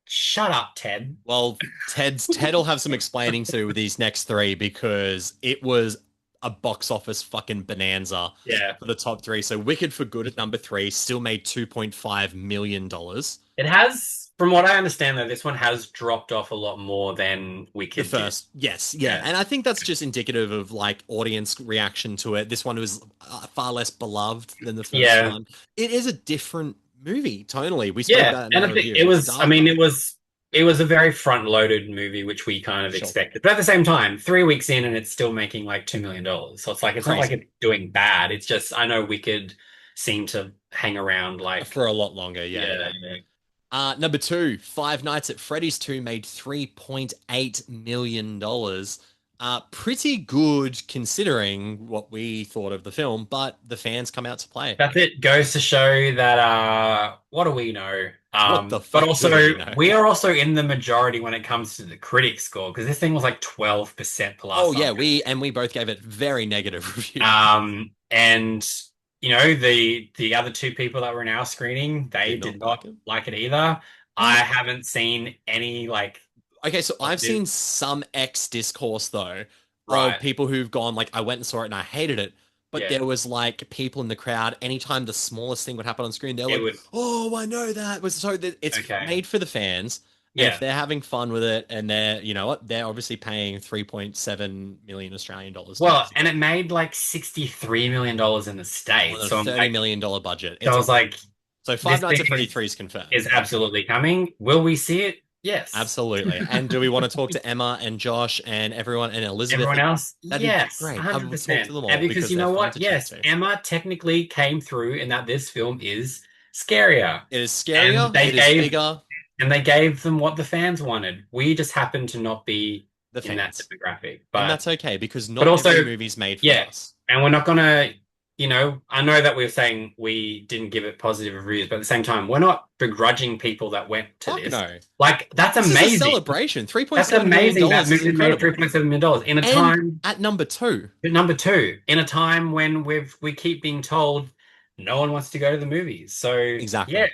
Speaker 2: shut up, Ted.
Speaker 1: Well, Ted will have some explaining to do with these next 3 because it was a box office fucking bonanza for the top 3. So Wicked for Good at number 3 still made $2.5 million.
Speaker 2: It has, from what I understand, though, this one has dropped off a lot more than Wicked.
Speaker 1: The first, yes, yeah. And I think that's just indicative of like audience reaction to it. This one was far less beloved than the first one. It is a different movie tonally. We spoke about it in
Speaker 2: and I think it was. I mean, it was a very front-loaded movie, which we kind of expected. But at the same time, 3 weeks in, and it's still making like $2 million. So it's like it's not like it's doing bad. It's just I know Wicked seemed to hang around like
Speaker 1: for a lot longer. Yeah. Number 2, Five Nights at Freddy's 2 made $3.8 million. Pretty good considering what we thought of the film, but the fans come out to play.
Speaker 2: That's it. Goes to show that what do we know?
Speaker 1: What the fuck
Speaker 2: but also we are also in the majority when it comes to the critic score because this thing was like 12% the last.
Speaker 1: Oh yeah, we both gave it very negative reviews.
Speaker 2: And you know the other 2 people that were in our screening, they did not like it either. I haven't seen any like.
Speaker 1: Okay, so I've seen some discourse though of people who've gone like, I went and saw it and I hated it, but there was like people in the crowd. Anytime the smallest thing would happen on screen, they're like, "Oh, I know that." It's made for the fans. Yeah, if they're having fun with it, and they're obviously paying 3.7 million Australian dollars.
Speaker 2: Well, and it made like $63 million in the States,
Speaker 1: so $30 million budget.
Speaker 2: So I was like,
Speaker 1: so Five Nights at Freddy's 3 is confirmed.
Speaker 2: Is absolutely coming. Will we see it? Yes,
Speaker 1: absolutely. And do we want to talk to Emma and Josh and everyone and Elizabeth?
Speaker 2: Everyone else?
Speaker 1: Yes, great.
Speaker 2: 100%.
Speaker 1: I would talk to them all
Speaker 2: because you know what? Yes, Emma technically came through in that this film is scarier.
Speaker 1: It is scarier. It is bigger.
Speaker 2: And they gave them what the fans wanted. We just happen to not be in that demographic. But
Speaker 1: and that's okay because not every movie's made for us.
Speaker 2: And we're not gonna, you know, I know that we're saying we didn't give it positive reviews, but at the same time, we're not begrudging people that went to
Speaker 1: Fuck
Speaker 2: this.
Speaker 1: no.
Speaker 2: Like, that's
Speaker 1: This is a
Speaker 2: amazing.
Speaker 1: celebration.
Speaker 2: That's
Speaker 1: $3.7 million
Speaker 2: amazing. That
Speaker 1: is
Speaker 2: movie made
Speaker 1: incredible.
Speaker 2: $3.7 million in a
Speaker 1: And
Speaker 2: time.
Speaker 1: at number 2.
Speaker 2: Number 2, in a time when we keep being told no one wants to go to the movies. So
Speaker 1: Exactly.
Speaker 2: yeah,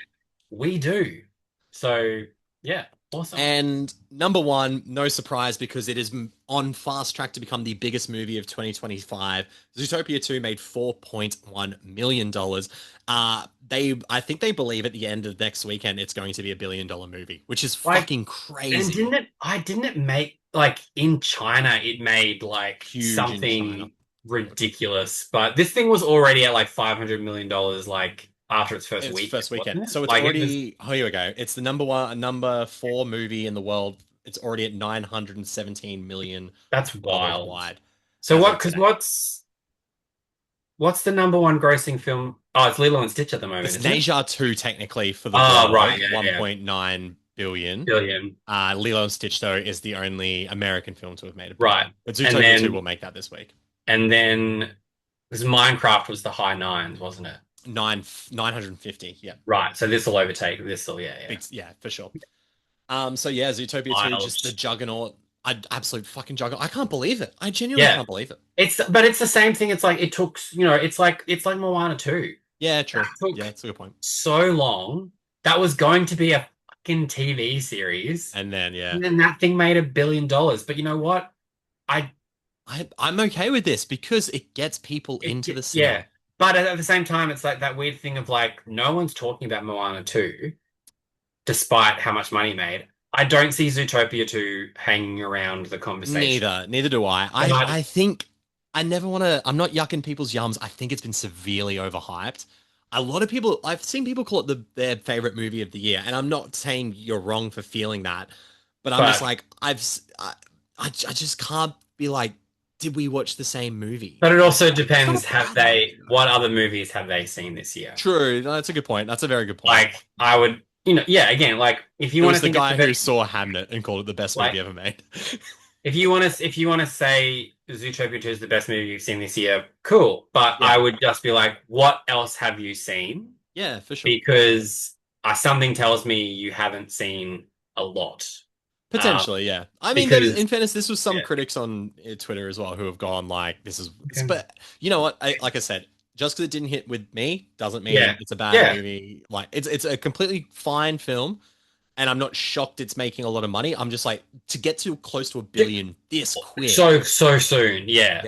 Speaker 2: we do. So yeah, awesome.
Speaker 1: And number 1, no surprise, because it is on fast track to become the biggest movie of 2025. Zootopia 2 made $4.1 million. I think they believe at the end of next weekend it's going to be $1 billion movie, which is fucking crazy.
Speaker 2: And didn't it make, like, in China it made like
Speaker 1: Huge
Speaker 2: something ridiculous, but this thing was already at like $500 million like after its first weekend.
Speaker 1: So it's
Speaker 2: like,
Speaker 1: already, oh, here we go. It's the number 4 movie in the world. It's already at 917 million.
Speaker 2: That's wild.
Speaker 1: Worldwide.
Speaker 2: So what's the number 1 grossing film? Oh, it's Lilo and Stitch at the moment.
Speaker 1: It's Neja 2 technically for the
Speaker 2: world, right,
Speaker 1: 1.9 billion. Lilo and Stitch, though, is the only American film to have made it.
Speaker 2: Right.
Speaker 1: But Zootopia 2 will make that this week.
Speaker 2: And then, because Minecraft was the high 9s, wasn't it?
Speaker 1: 950, yeah.
Speaker 2: Right, so this will overtake this. Will,
Speaker 1: yeah, for sure. So yeah, Zootopia 2, just the juggernaut, absolute fucking juggernaut. I can't believe it. I genuinely can't believe it.
Speaker 2: But it's the same thing. It's like it took, you know, it's like Moana 2.
Speaker 1: Yeah, true. Yeah, that's a good point.
Speaker 2: So long. That was going to be a fucking TV series,
Speaker 1: and then
Speaker 2: that thing made $1 billion. But you know what?
Speaker 1: I'm okay with this because it gets people into the cinema.
Speaker 2: Yeah. But at the same time, it's like that weird thing of like, no one's talking about Moana 2, despite how much money it made. I don't see Zootopia 2 hanging around the conversation.
Speaker 1: Neither do I. I think I never want to, I'm not yucking people's yums. I think it's been severely overhyped. A lot of people, I've seen people call it their favorite movie of the year. And I'm not saying you're wrong for feeling that, but I'm just like, I just can't be like, did we watch the same movie?
Speaker 2: But it also depends, what other movies have they seen this year?
Speaker 1: True. No, that's a good point. That's a very good point.
Speaker 2: Like, I would, you know, yeah, again, like, if you want to
Speaker 1: think the guy who saw Hamnet and called it the best movie ever made.
Speaker 2: If you want to say Zootopia 2 is the best movie you've seen this year, cool. But I would just be like, what else have you seen?
Speaker 1: Yeah, for sure.
Speaker 2: Because something tells me you haven't seen a lot.
Speaker 1: Potentially, yeah. I mean, in fairness, this was some critics on Twitter as well who have gone like, this is... Okay. But you know what? Like I said, just because it didn't hit with me doesn't mean it's a bad movie. Like, it's a completely fine film. And I'm not shocked it's making a lot of money. I'm just like, to get to close to $1 billion this quick.
Speaker 2: So soon, yeah.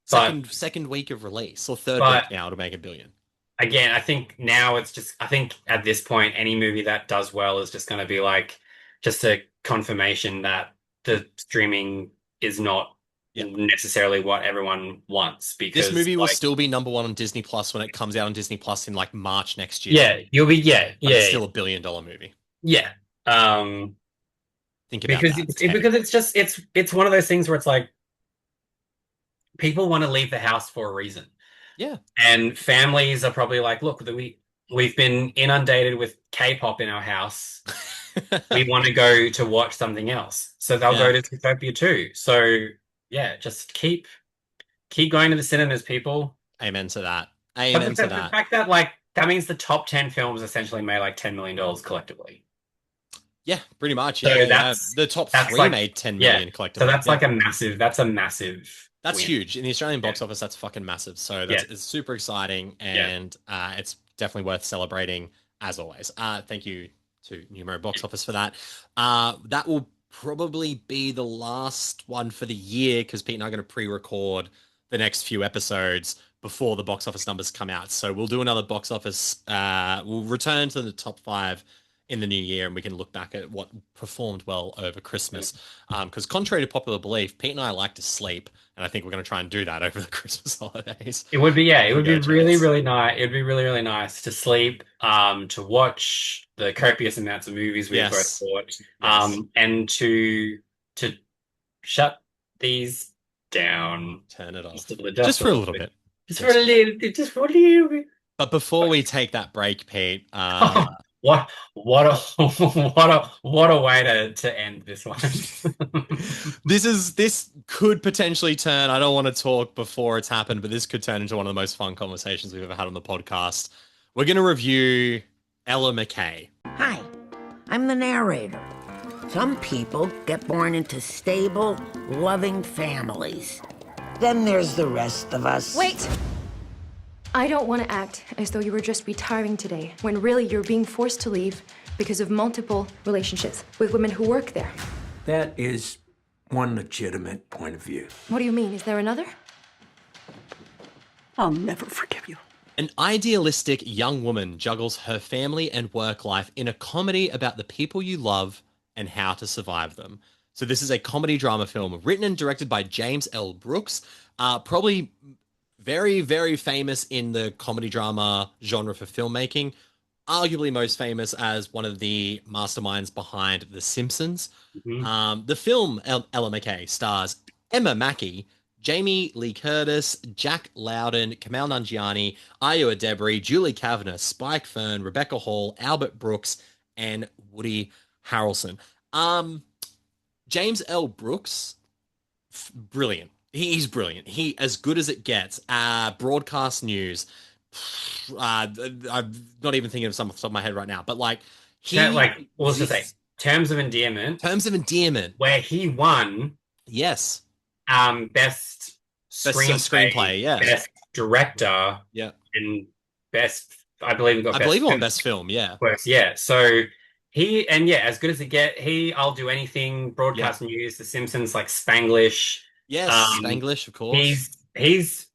Speaker 1: Second week of release, or third week now to make $1 billion.
Speaker 2: Again, I think now I think at this point, any movie that does well is just going to be like, just a confirmation that the streaming is not necessarily what everyone wants. Because
Speaker 1: this movie will still be number 1 on Disney Plus when it comes out on Disney Plus in like March next year.
Speaker 2: Yeah, you'll be,
Speaker 1: it's still $1 billion movie.
Speaker 2: Yeah.
Speaker 1: Think about
Speaker 2: because it's one of those things where it's like people want to leave the house for a reason.
Speaker 1: Yeah.
Speaker 2: And families are probably like, look, we've been inundated with K-pop in our house. We want to go to watch something else. So they'll go to Zootopia 2. So yeah, just keep going to the cinemas, people.
Speaker 1: Amen to that.
Speaker 2: The fact that like that means the top 10 films essentially made like $10 million collectively.
Speaker 1: Yeah, pretty much.
Speaker 2: So
Speaker 1: yeah, the top 3 made 10 million collectively.
Speaker 2: So that's like a massive. That's
Speaker 1: win. Huge in the Australian box office. That's fucking massive. So it's super exciting, and it's definitely worth celebrating as always. Thank you to Numero Box Office for that. That will probably be the last one for the year because Pete and I are going to pre-record the next few episodes before the box office numbers come out. So we'll do another box office. We'll return to the top 5 in the new year, and we can look back at what performed well over Christmas. Because contrary to popular belief, Pete and I like to sleep, and I think we're going to try and do that over the Christmas holidays.
Speaker 2: It would be really, really nice. It would be really, really nice to sleep, to watch the copious amounts of movies we've both watched, and to shut these down.
Speaker 1: Turn it off. Just for a little bit.
Speaker 2: Just for a little bit.
Speaker 1: But before we take that break, Pete,
Speaker 2: What a what a way to end this one.
Speaker 1: This could potentially turn. I don't want to talk before it's happened, but this could turn into one of the most fun conversations we've ever had on the podcast. We're going to review Ella McCay.
Speaker 5: Hi, I'm the narrator. Some people get born into stable, loving families. Then there's the rest of us.
Speaker 6: Wait! I don't want to act as though you were just retiring today, when really you're being forced to leave because of multiple relationships with women who work there.
Speaker 7: That is one legitimate point of view.
Speaker 6: What do you mean? Is there another?
Speaker 8: I'll never forgive you.
Speaker 1: An idealistic young woman juggles her family and work life in a comedy about the people you love and how to survive them. So this is a comedy drama film written and directed by James L. Brooks, probably very, very famous in the comedy drama genre for filmmaking, arguably most famous as one of the masterminds behind The Simpsons.
Speaker 2: Mm-hmm.
Speaker 1: The film Ella McCay stars Emma Mackey, Jamie Lee Curtis, Jack Loudon, Kamal Nanjiani, Ayo Edebiri, Julie Kavanagh, Spike Fern, Rebecca Hall, Albert Brooks, and Woody Harrelson. James L. Brooks, brilliant. He's brilliant. He as good as it gets. Broadcast news. I'm not even thinking of some off the top of my head right now, but like
Speaker 2: let's just say Terms of Endearment.
Speaker 1: Terms of Endearment,
Speaker 2: where he won.
Speaker 1: Yes.
Speaker 2: Best screenplay,
Speaker 1: yeah.
Speaker 2: Best director,
Speaker 1: yeah,
Speaker 2: and best. I believe we got.
Speaker 1: I believe he won best film, yeah.
Speaker 2: Yeah. So as good as it get. I'll do anything. Broadcast news, The Simpsons, like Spanglish.
Speaker 1: Yes, Spanglish, of course.
Speaker 2: He's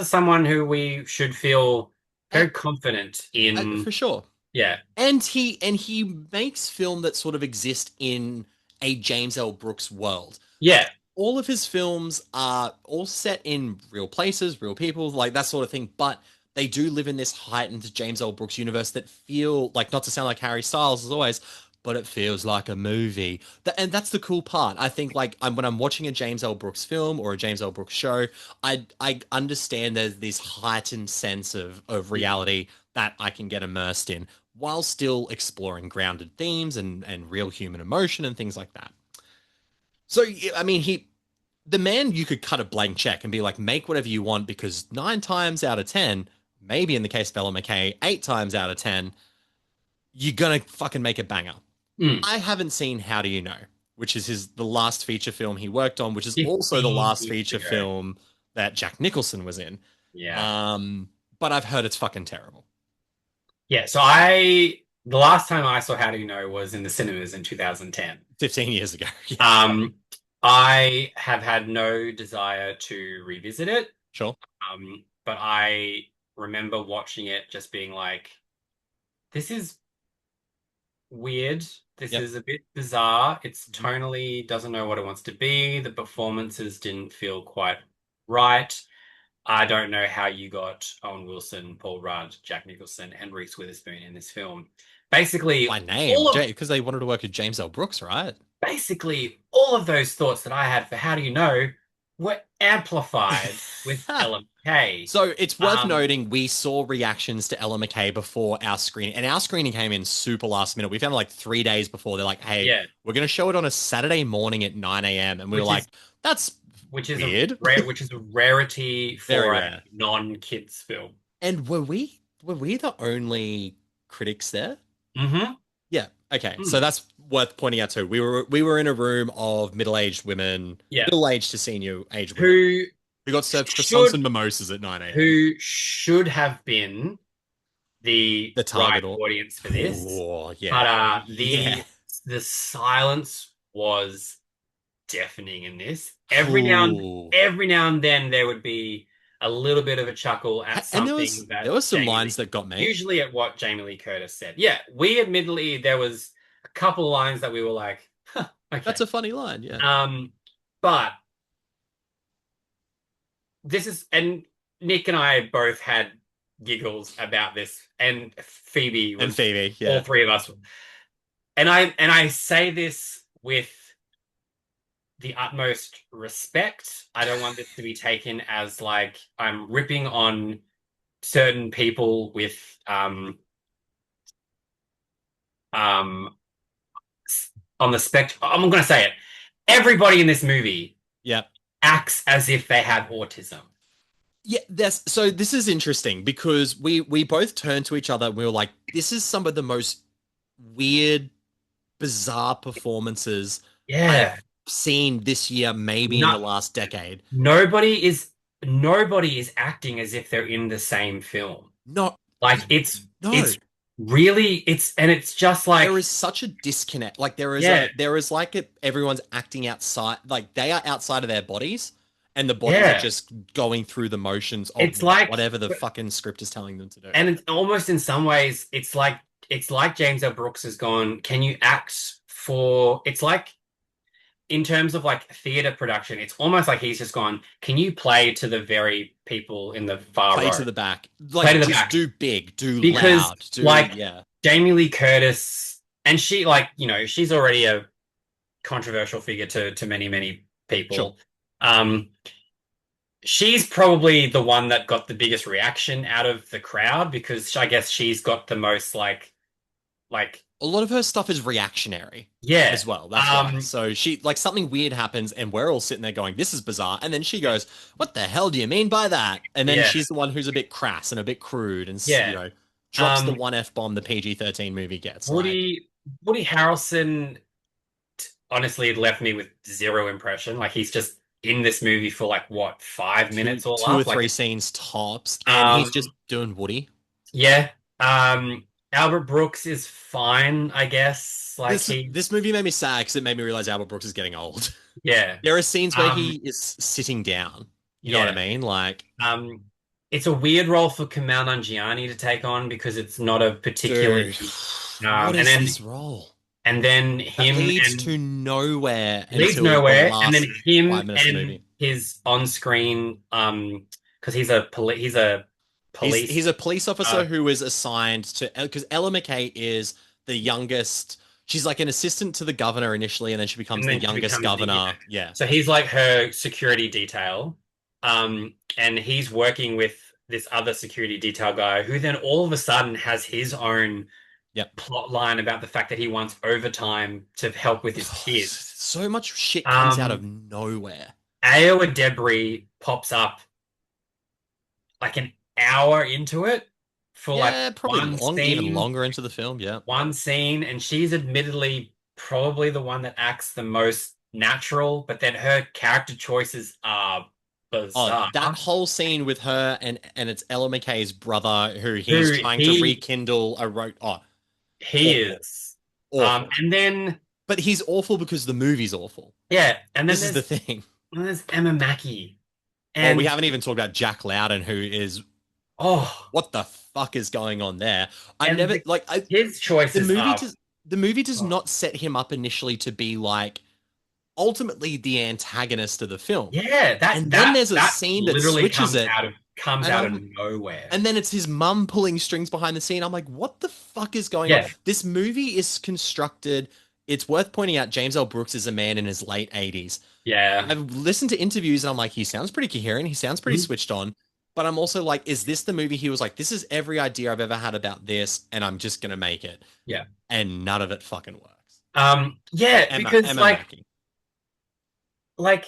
Speaker 2: someone who we should feel very confident in.
Speaker 1: For sure.
Speaker 2: Yeah.
Speaker 1: And he makes film that sort of exist in a James L. Brooks world.
Speaker 2: Yeah.
Speaker 1: All of his films are all set in real places, real people, like that sort of thing, but they do live in this heightened James L. Brooks universe that feel like, not to sound like Harry Styles as always, but it feels like a movie. And that's the cool part. I think like when I'm watching a James L. Brooks film or a James L. Brooks show, I understand there's this heightened sense of reality that I can get immersed in while still exploring grounded themes and real human emotion and things like that. So, I mean, the man, you could cut a blank check and be like, make whatever you want, because 9 times out of 10, maybe in the case of Ella McCay, 8 times out of 10, you're going to fucking make a banger. I haven't seen How Do You Know, which is the last feature film he worked on, which is also the last feature film that Jack Nicholson was in.
Speaker 2: Yeah.
Speaker 1: But I've heard it's fucking terrible.
Speaker 2: Yeah, so the last time I saw How Do You Know was in the cinemas in 2010.
Speaker 1: 15 years ago. Yeah.
Speaker 2: I have had no desire to revisit it.
Speaker 1: Sure.
Speaker 2: But I remember watching it just being like, this is weird. This is a bit bizarre. It's tonally doesn't know what it wants to be. The performances didn't feel quite right. I don't know how you got Owen Wilson, Paul Rudd, Jack Nicholson, and Reese Witherspoon in this film. Basically,
Speaker 1: by name, because they wanted to work with James L. Brooks, right?
Speaker 2: Basically, all of those thoughts that I had for How Do You Know were amplified with Ella McCay.
Speaker 1: So it's worth noting we saw reactions to Ella McCay before our screening, and our screening came in super last minute. We found it like 3 days before. They're like, hey, we're going to show it on a Saturday morning at 9 a.m. And we were like, that's weird.
Speaker 2: Which is a rarity for a non-kids film.
Speaker 1: And were we the only critics there?
Speaker 2: Mm-hmm.
Speaker 1: Yeah. Okay. So that's worth pointing out too. We were in a room of middle-aged women, middle-aged to senior age women who got served croissants and mimosas at 9 a.m.
Speaker 2: Who should have been the
Speaker 1: target
Speaker 2: audience for this.
Speaker 1: Oh, yeah.
Speaker 2: But the silence was deafening in this. Every now and then there would be a little bit of a chuckle at something.
Speaker 1: And there was some lines that got me.
Speaker 2: Usually at what Jamie Lee Curtis said. Yeah, admittedly, there was a couple of lines that we were like, huh, okay.
Speaker 1: That's a funny line, yeah.
Speaker 2: But this is, and Nick and I both had giggles about this, and Phoebe, all three of us. And I say this with the utmost respect. I don't want this to be taken as like I'm ripping on certain people with um on the spectrum. I'm going to say it. Everybody in this movie
Speaker 1: Yeah.
Speaker 2: acts as if they have autism.
Speaker 1: Yeah, so this is interesting because we both turned to each other and we were like, this is some of the most weird, bizarre performances
Speaker 2: Yeah.
Speaker 1: I've seen this year, maybe in the last decade.
Speaker 2: Nobody is acting as if they're in the same film.
Speaker 1: No,
Speaker 2: Like
Speaker 1: no.
Speaker 2: it's really and it's just like
Speaker 1: There is such a disconnect. Like
Speaker 2: Yeah.
Speaker 1: there is like everyone's acting outside, like they are outside of their bodies, and the bodies
Speaker 2: Yeah.
Speaker 1: are just going through the motions of
Speaker 2: It's like
Speaker 1: whatever the fucking script is telling them to do.
Speaker 2: And it's almost in some ways, it's like James L. Brooks has gone, can you act for it's like in terms of like theater production, it's almost like he's just gone, can you play to the very people in the far
Speaker 1: Play
Speaker 2: row?
Speaker 1: to the back.
Speaker 2: Play
Speaker 1: Like
Speaker 2: to the
Speaker 1: just
Speaker 2: back.
Speaker 1: do big, do
Speaker 2: Because
Speaker 1: loud, do
Speaker 2: like
Speaker 1: yeah.
Speaker 2: Jamie Lee Curtis, and she like, you know, she's already a controversial figure to many, many people.
Speaker 1: Sure.
Speaker 2: She's probably the one that got the biggest reaction out of the crowd because I guess she's got the most like
Speaker 1: A lot of her stuff is reactionary.
Speaker 2: yeah.
Speaker 1: As well. That's why. So she like something weird happens and we're all sitting there going, this is bizarre. And then she goes, what the hell do you mean by that? And then
Speaker 2: Yeah.
Speaker 1: she's the one who's a bit crass and a bit crude and
Speaker 2: Yeah.
Speaker 1: you know, drops the one F-bomb the PG-13 movie gets.
Speaker 2: Woody Harrelson honestly had left me with zero impression. Like he's just in this movie for like what 5 minutes or
Speaker 1: two or three scenes tops, and he's just doing Woody.
Speaker 2: Yeah. Albert Brooks is fine, I guess. Like
Speaker 1: this movie made me sad because it made me realize Albert Brooks is getting old.
Speaker 2: Yeah.
Speaker 1: There are scenes where he is sitting down. You know what I mean? Like
Speaker 2: it's a weird role for Kumail Nanjiani to take on because it's not a particularly
Speaker 1: what is this role?
Speaker 2: And then him
Speaker 1: leads to nowhere.
Speaker 2: Leads nowhere, and then him and his on-screen because he's a police.
Speaker 1: He's a police officer who is assigned to because Ella McCay is the youngest. She's like an assistant to the governor initially, and then she becomes the youngest governor. Yeah.
Speaker 2: So he's like her security detail, and he's working with this other security detail guy who then all of a sudden has his own plot line about the fact that he wants overtime to help with his kids.
Speaker 1: So much shit comes out of nowhere.
Speaker 2: Ayo Edebri pops up like an hour into it for like
Speaker 1: probably even longer into the film. Yeah,
Speaker 2: one scene, and she's admittedly probably the one that acts the most natural, but then her character choices are bizarre.
Speaker 1: Oh, that whole scene with her and it's Ella McCay's brother who he's trying to rekindle a road. Oh,
Speaker 2: he is awful. And then
Speaker 1: but he's awful because the movie's awful.
Speaker 2: Yeah, and then
Speaker 1: this is the thing.
Speaker 2: And there's Emma Mackey. And
Speaker 1: we haven't even talked about Jack Lowden, who is what the fuck is going on there? I never
Speaker 2: his choices.
Speaker 1: The movie does not set him up initially to be like ultimately the antagonist of the film.
Speaker 2: Yeah,
Speaker 1: then there's a scene that switches
Speaker 2: comes out of nowhere.
Speaker 1: And then it's his mum pulling strings behind the scene. I'm like, what the fuck is going on? This movie is constructed. It's worth pointing out James L. Brooks is a man in his late 80s.
Speaker 2: Yeah.
Speaker 1: I've listened to interviews and I'm like, he sounds pretty coherent. He sounds pretty switched on. But I'm also like, is this the movie he was like, this is every idea I've ever had about this and I'm just going to make it.
Speaker 2: Yeah.
Speaker 1: And none of it fucking works.
Speaker 2: Because
Speaker 1: Emma
Speaker 2: like,
Speaker 1: Mackey.
Speaker 2: Like,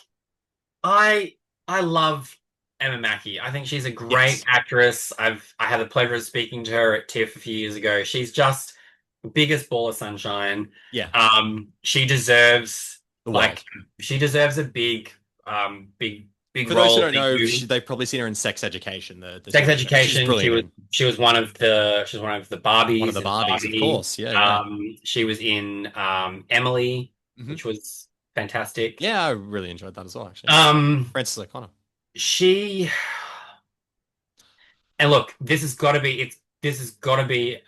Speaker 2: I love Emma Mackey. I think she's a great actress. I had the pleasure of speaking to her at TIFF a few years ago. She's just the biggest ball of sunshine.
Speaker 1: Yeah.
Speaker 2: She deserves she deserves a big
Speaker 1: For
Speaker 2: role.
Speaker 1: those who don't know, they've probably seen her in Sex Education.
Speaker 2: Sex Education. She was one of the Barbies.
Speaker 1: One of the Barbies, of course. Yeah.
Speaker 2: She was in Emily, which was fantastic.
Speaker 1: Yeah, I really enjoyed that as well, actually. Frances O'Connor.
Speaker 2: And look, this has got to be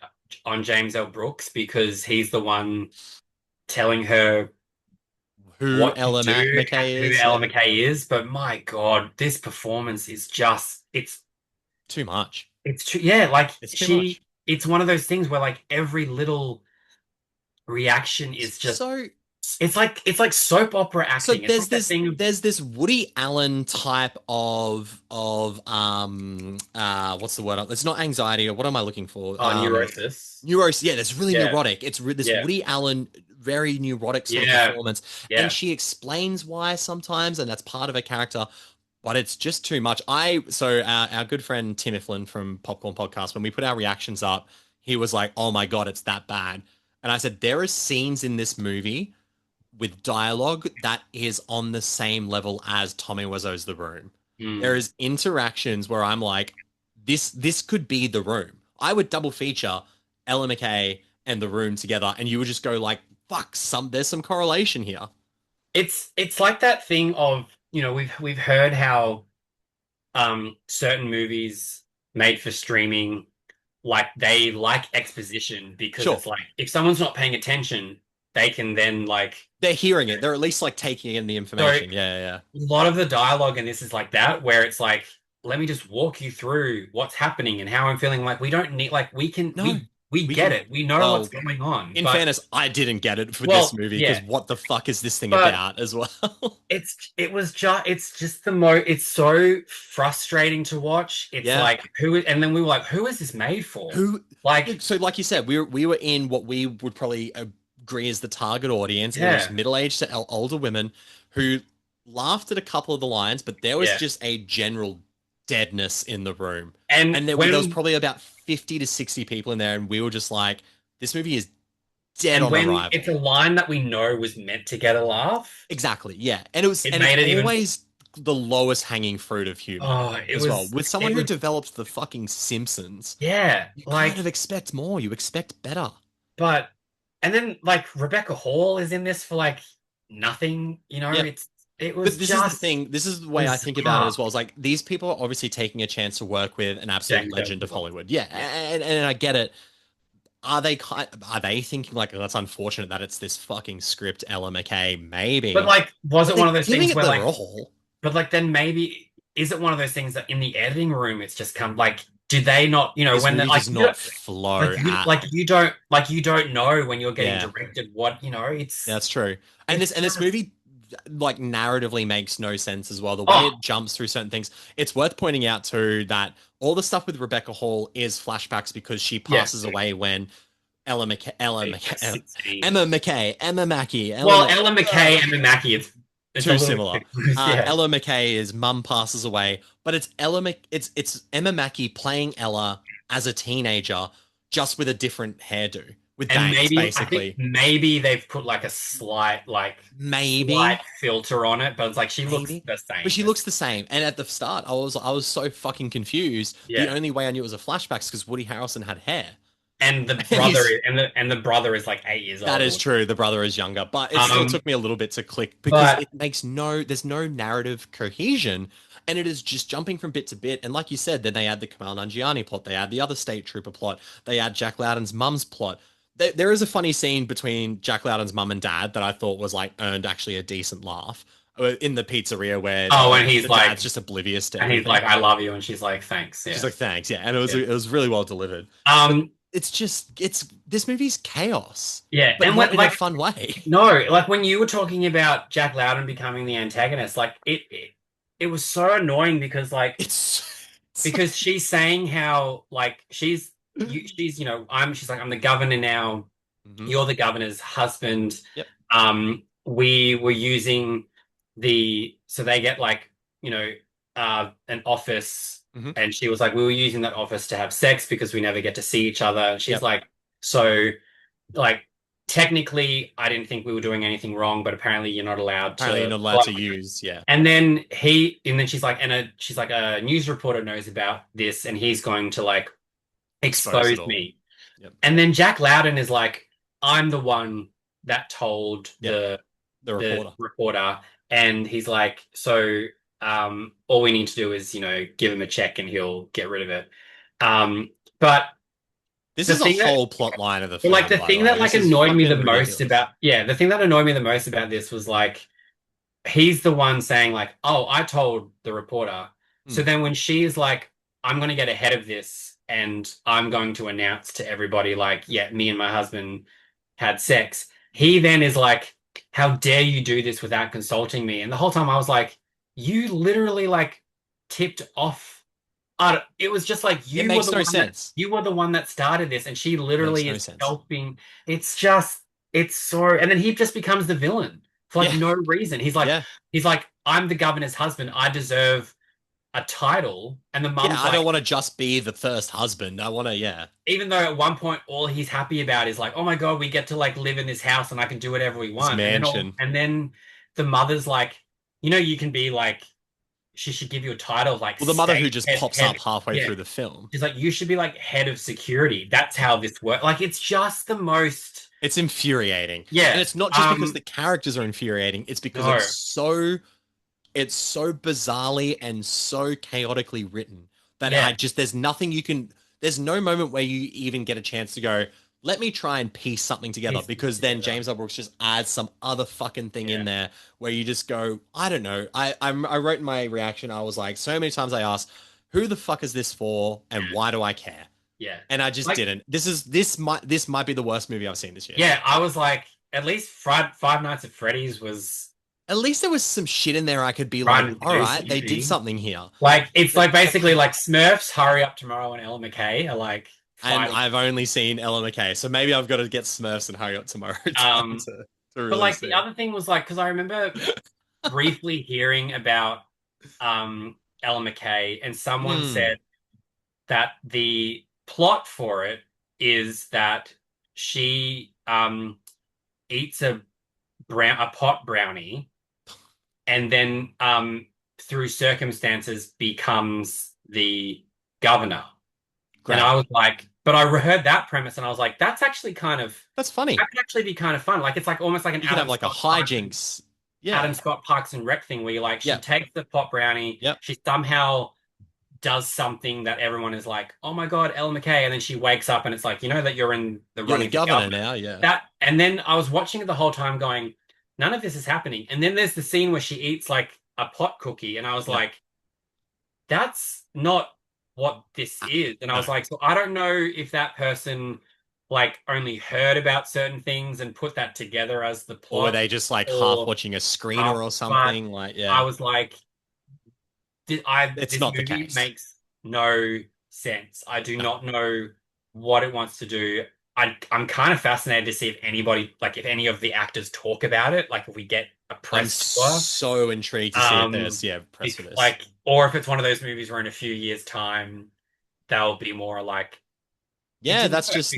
Speaker 2: on James L. Brooks because he's the one telling her
Speaker 1: who Ella
Speaker 2: McCay is. But my God, this performance is it's
Speaker 1: too much.
Speaker 2: It's too, yeah, like
Speaker 1: it's too much.
Speaker 2: It's one of those things where like every little reaction is just
Speaker 1: so
Speaker 2: it's like soap opera
Speaker 1: So
Speaker 2: acting. It's like that thing.
Speaker 1: there's this Woody Allen type of what's the word? It's not anxiety, or what am I looking for?
Speaker 2: Neurosis.
Speaker 1: Neurosis. Yeah, that's really
Speaker 2: Yeah,
Speaker 1: neurotic. It's this
Speaker 2: yeah,
Speaker 1: Woody Allen very neurotic sort of
Speaker 2: yeah,
Speaker 1: performance, and
Speaker 2: yeah.
Speaker 1: she explains why sometimes, and that's part of her character. But it's just too much. Our good friend Tim Iflin from Popcorn Podcast, when we put our reactions up, he was like, "Oh my god, it's that bad." And I said, there are scenes in this movie with dialogue that is on the same level as Tommy Wiseau's The Room. There
Speaker 2: Mm.
Speaker 1: is interactions where I'm like, this could be The Room. I would double feature Ella McCay and The Room together, and you would just go like, fuck, there's some correlation here.
Speaker 2: It's like that thing of, we've heard how certain movies made for streaming, like they like exposition because
Speaker 1: Sure.
Speaker 2: it's like if someone's not paying attention, they can then like
Speaker 1: They're hearing it. They're at least like taking in the information.
Speaker 2: so
Speaker 1: Yeah.
Speaker 2: a lot of the dialogue in this is like that, where it's like, let me just walk you through what's happening and how I'm feeling. Like we don't need like we can
Speaker 1: No,
Speaker 2: we
Speaker 1: we
Speaker 2: get
Speaker 1: can,
Speaker 2: it. We know
Speaker 1: well,
Speaker 2: what's going on.
Speaker 1: in
Speaker 2: But
Speaker 1: fairness, I didn't get it for this
Speaker 2: well,
Speaker 1: movie because
Speaker 2: yeah.
Speaker 1: what the fuck is this thing
Speaker 2: But
Speaker 1: about as well?
Speaker 2: it's just it's so frustrating to watch. It's
Speaker 1: Yeah.
Speaker 2: like and then we were like, who is this made for?
Speaker 1: Who
Speaker 2: Like,
Speaker 1: so like you said, we were in what we would probably agree is the target audience. It
Speaker 2: yeah,
Speaker 1: was middle-aged to older women who laughed at a couple of the lines, but there was
Speaker 2: yeah.
Speaker 1: just a general deadness in the room.
Speaker 2: And
Speaker 1: And there was probably about 50 to 60 people in there, and we were just like, this movie is dead
Speaker 2: and
Speaker 1: on
Speaker 2: when
Speaker 1: arrival.
Speaker 2: it's a line that we know was meant to get a laugh,
Speaker 1: Exactly, yeah. And it's
Speaker 2: made it even.
Speaker 1: always the lowest hanging fruit of humor
Speaker 2: Oh,
Speaker 1: as well. With someone who developed the fucking Simpsons,
Speaker 2: yeah,
Speaker 1: you
Speaker 2: like,
Speaker 1: kind of expect more. You expect better.
Speaker 2: but and then like Rebecca Hall is in this for like nothing.
Speaker 1: Yeah.
Speaker 2: It was
Speaker 1: But this
Speaker 2: just
Speaker 1: is the thing. This is the way I think about it as well. It's like these people are obviously taking a chance to work with an absolute legend of Hollywood. Yeah, and I get it. Are they thinking like, oh, that's unfortunate that it's this fucking script, Ella McCay? Maybe.
Speaker 2: But like, was it
Speaker 1: But
Speaker 2: one of
Speaker 1: they're
Speaker 2: those
Speaker 1: giving
Speaker 2: things
Speaker 1: it
Speaker 2: where
Speaker 1: their
Speaker 2: like,
Speaker 1: all.
Speaker 2: but like then maybe is it one of those things that in the editing room it's just come like, do they not,
Speaker 1: This
Speaker 2: when
Speaker 1: movie
Speaker 2: they're like,
Speaker 1: does not flow
Speaker 2: you don't know when you're getting
Speaker 1: Yeah.
Speaker 2: directed what, it's
Speaker 1: That's true. And
Speaker 2: it's
Speaker 1: this movie like narratively makes no sense as well. The way it jumps through certain things. It's worth pointing out too that all the stuff with Rebecca Hall is flashbacks because she passes away when Emma Mackey,
Speaker 2: Ella Mackey, it's
Speaker 1: too similar.
Speaker 2: yeah.
Speaker 1: Ella McCay's mum passes away, but it's it's Emma Mackey playing Ella as a teenager, just with a different hairdo. With
Speaker 2: And
Speaker 1: bangs,
Speaker 2: maybe
Speaker 1: basically.
Speaker 2: I think maybe they've put like a slight filter on it, but it's like she looks the same.
Speaker 1: But she looks the same. And at the start, I was so fucking confused.
Speaker 2: Yeah.
Speaker 1: The only way I knew it was a flashback is because Woody Harrelson had hair.
Speaker 2: And the brother and the brother is like 8 years old.
Speaker 1: That is true. The brother is younger, but it still took me a little bit to click because it makes there's no narrative cohesion, and it is just jumping from bit to bit. And like you said, then they add the Kamal Nanjiani plot, they add the other state trooper plot, they add Jack Loudon's mum's plot. There is a funny scene between Jack Loudon's mum and dad that I thought was like earned actually a decent laugh in the pizzeria where
Speaker 2: and he's like
Speaker 1: dad's just oblivious to
Speaker 2: and
Speaker 1: everything.
Speaker 2: he's like, I love you, and she's like, thanks. Yeah.
Speaker 1: She's like, thanks. Yeah, and it was really well delivered. This movie's chaos.
Speaker 2: Yeah,
Speaker 1: but
Speaker 2: and
Speaker 1: not in
Speaker 2: like
Speaker 1: a fun way.
Speaker 2: No, like when you were talking about Jack Loudon becoming the antagonist, like it was so annoying because like because she's saying how like she's I'm the governor now.
Speaker 1: Mm-hmm.
Speaker 2: You're the governor's husband.
Speaker 1: Yep.
Speaker 2: We were using so they get like an office.
Speaker 1: Mm-hmm.
Speaker 2: And she was like, we were using that office to have sex because we never get to see each other. And she's like, so like technically I didn't think we were doing anything wrong, but apparently you're not allowed
Speaker 1: to use. Yeah.
Speaker 2: And then she's like, a news reporter knows about this and he's going to like expose me.
Speaker 1: Yep.
Speaker 2: And then Jack Loudon is like, I'm the one that told the reporter. And he's like, so all we need to do is, give him a check and he'll get rid of it. But
Speaker 1: this is a whole plot line of the film.
Speaker 2: Like the thing that like annoyed me the most about the thing that annoyed me the most about this was like he's the one saying like, oh, I told the reporter. So then when she's like, I'm going to get ahead of this and I'm going to announce to everybody like, yeah, me and my husband had sex. He then is like, how dare you do this without consulting me? And the whole time I was like, you literally like tipped off. It was just like
Speaker 1: It
Speaker 2: you were
Speaker 1: makes
Speaker 2: the
Speaker 1: no
Speaker 2: one
Speaker 1: sense.
Speaker 2: you were the one that started this, and she
Speaker 1: Makes
Speaker 2: literally
Speaker 1: no
Speaker 2: is
Speaker 1: sense.
Speaker 2: helping. It's just it's so, and then he just becomes the villain for like
Speaker 1: Yeah.
Speaker 2: no reason.
Speaker 1: Yeah.
Speaker 2: He's like, I'm the governor's husband. I deserve a title. And the
Speaker 1: Yeah.
Speaker 2: mum's
Speaker 1: I don't
Speaker 2: like,
Speaker 1: want to just be the first husband. I want to, yeah.
Speaker 2: even though at one point all he's happy about is like, oh my God, we get to like live in this house and I can do whatever we
Speaker 1: This
Speaker 2: want.
Speaker 1: mansion.
Speaker 2: And then the mother's like, you know, you can be like, she should give you a title like
Speaker 1: Well, the mother who
Speaker 2: state
Speaker 1: just
Speaker 2: head,
Speaker 1: pops
Speaker 2: head.
Speaker 1: up halfway
Speaker 2: Yeah.
Speaker 1: through the film.
Speaker 2: She's like, you should be like head of security. That's how this works. Like, it's just the most.
Speaker 1: It's infuriating.
Speaker 2: Yeah.
Speaker 1: And it's not just because the characters are infuriating, it's because
Speaker 2: No.
Speaker 1: it's so bizarrely and so chaotically written that
Speaker 2: Yeah.
Speaker 1: there's no moment where you even get a chance to go, let me try and piece something together, because then James L. Brooks just adds some other fucking thing in there where you just go, I don't know. I wrote in my reaction, I was like, so many times I asked, who the fuck is this for and why do I care?
Speaker 2: Yeah.
Speaker 1: And I just
Speaker 2: Like,
Speaker 1: didn't. This might be the worst movie I've seen this year.
Speaker 2: yeah, I was like, at least Five Nights at Freddy's was.
Speaker 1: At least there was some shit in there I could be
Speaker 2: Right,
Speaker 1: like, all right, they
Speaker 2: easy.
Speaker 1: did something here.
Speaker 2: Like, it's like basically like Smurfs, Hurry Up Tomorrow, and Ella McCay are like
Speaker 1: And
Speaker 2: fighting.
Speaker 1: I've only seen Ella McCay, so maybe I've got to get Smurfs and Hurry Up Tomorrow to really
Speaker 2: But like
Speaker 1: see
Speaker 2: the
Speaker 1: it.
Speaker 2: other thing was like, because I remember briefly hearing about Ella McCay, and someone said that the plot for it is that she eats a pot brownie, and then through circumstances becomes the governor.
Speaker 1: Great.
Speaker 2: And I was like, but I heard that premise and I was like, that's actually kind of
Speaker 1: That's funny.
Speaker 2: that could actually be kind of fun. Like, it's like almost like an
Speaker 1: You could have
Speaker 2: Adam
Speaker 1: like a
Speaker 2: Scott
Speaker 1: hijinks. Yeah.
Speaker 2: Adam Scott Parks and Rec thing where you're like, she
Speaker 1: Yep.
Speaker 2: takes the pot brownie,
Speaker 1: Yep.
Speaker 2: she somehow does something that everyone is like, oh my God, Ella McCay, and then she wakes up and it's like, you know that you're in the
Speaker 1: You're
Speaker 2: running
Speaker 1: the
Speaker 2: for
Speaker 1: governor now, yeah.
Speaker 2: That, and then I was watching it the whole time going, none of this is happening. And then there's the scene where she eats like a pot cookie, and I was like, that's not what this is. And I was like, so I don't know if that person like only heard about certain things and put that together as the plot.
Speaker 1: Or were they just like half watching a screener or something? Like, yeah.
Speaker 2: I was like,
Speaker 1: it's
Speaker 2: this
Speaker 1: not the
Speaker 2: movie
Speaker 1: case.
Speaker 2: makes no sense. I do not know what it wants to do. I'm kind of fascinated to see if anybody, like if any of the actors talk about it, like if we get a press tour.
Speaker 1: So intrigued to see if there's press for this.
Speaker 2: Like, or if it's one of those movies where in a few years' time they'll be more like,
Speaker 1: yeah, that's just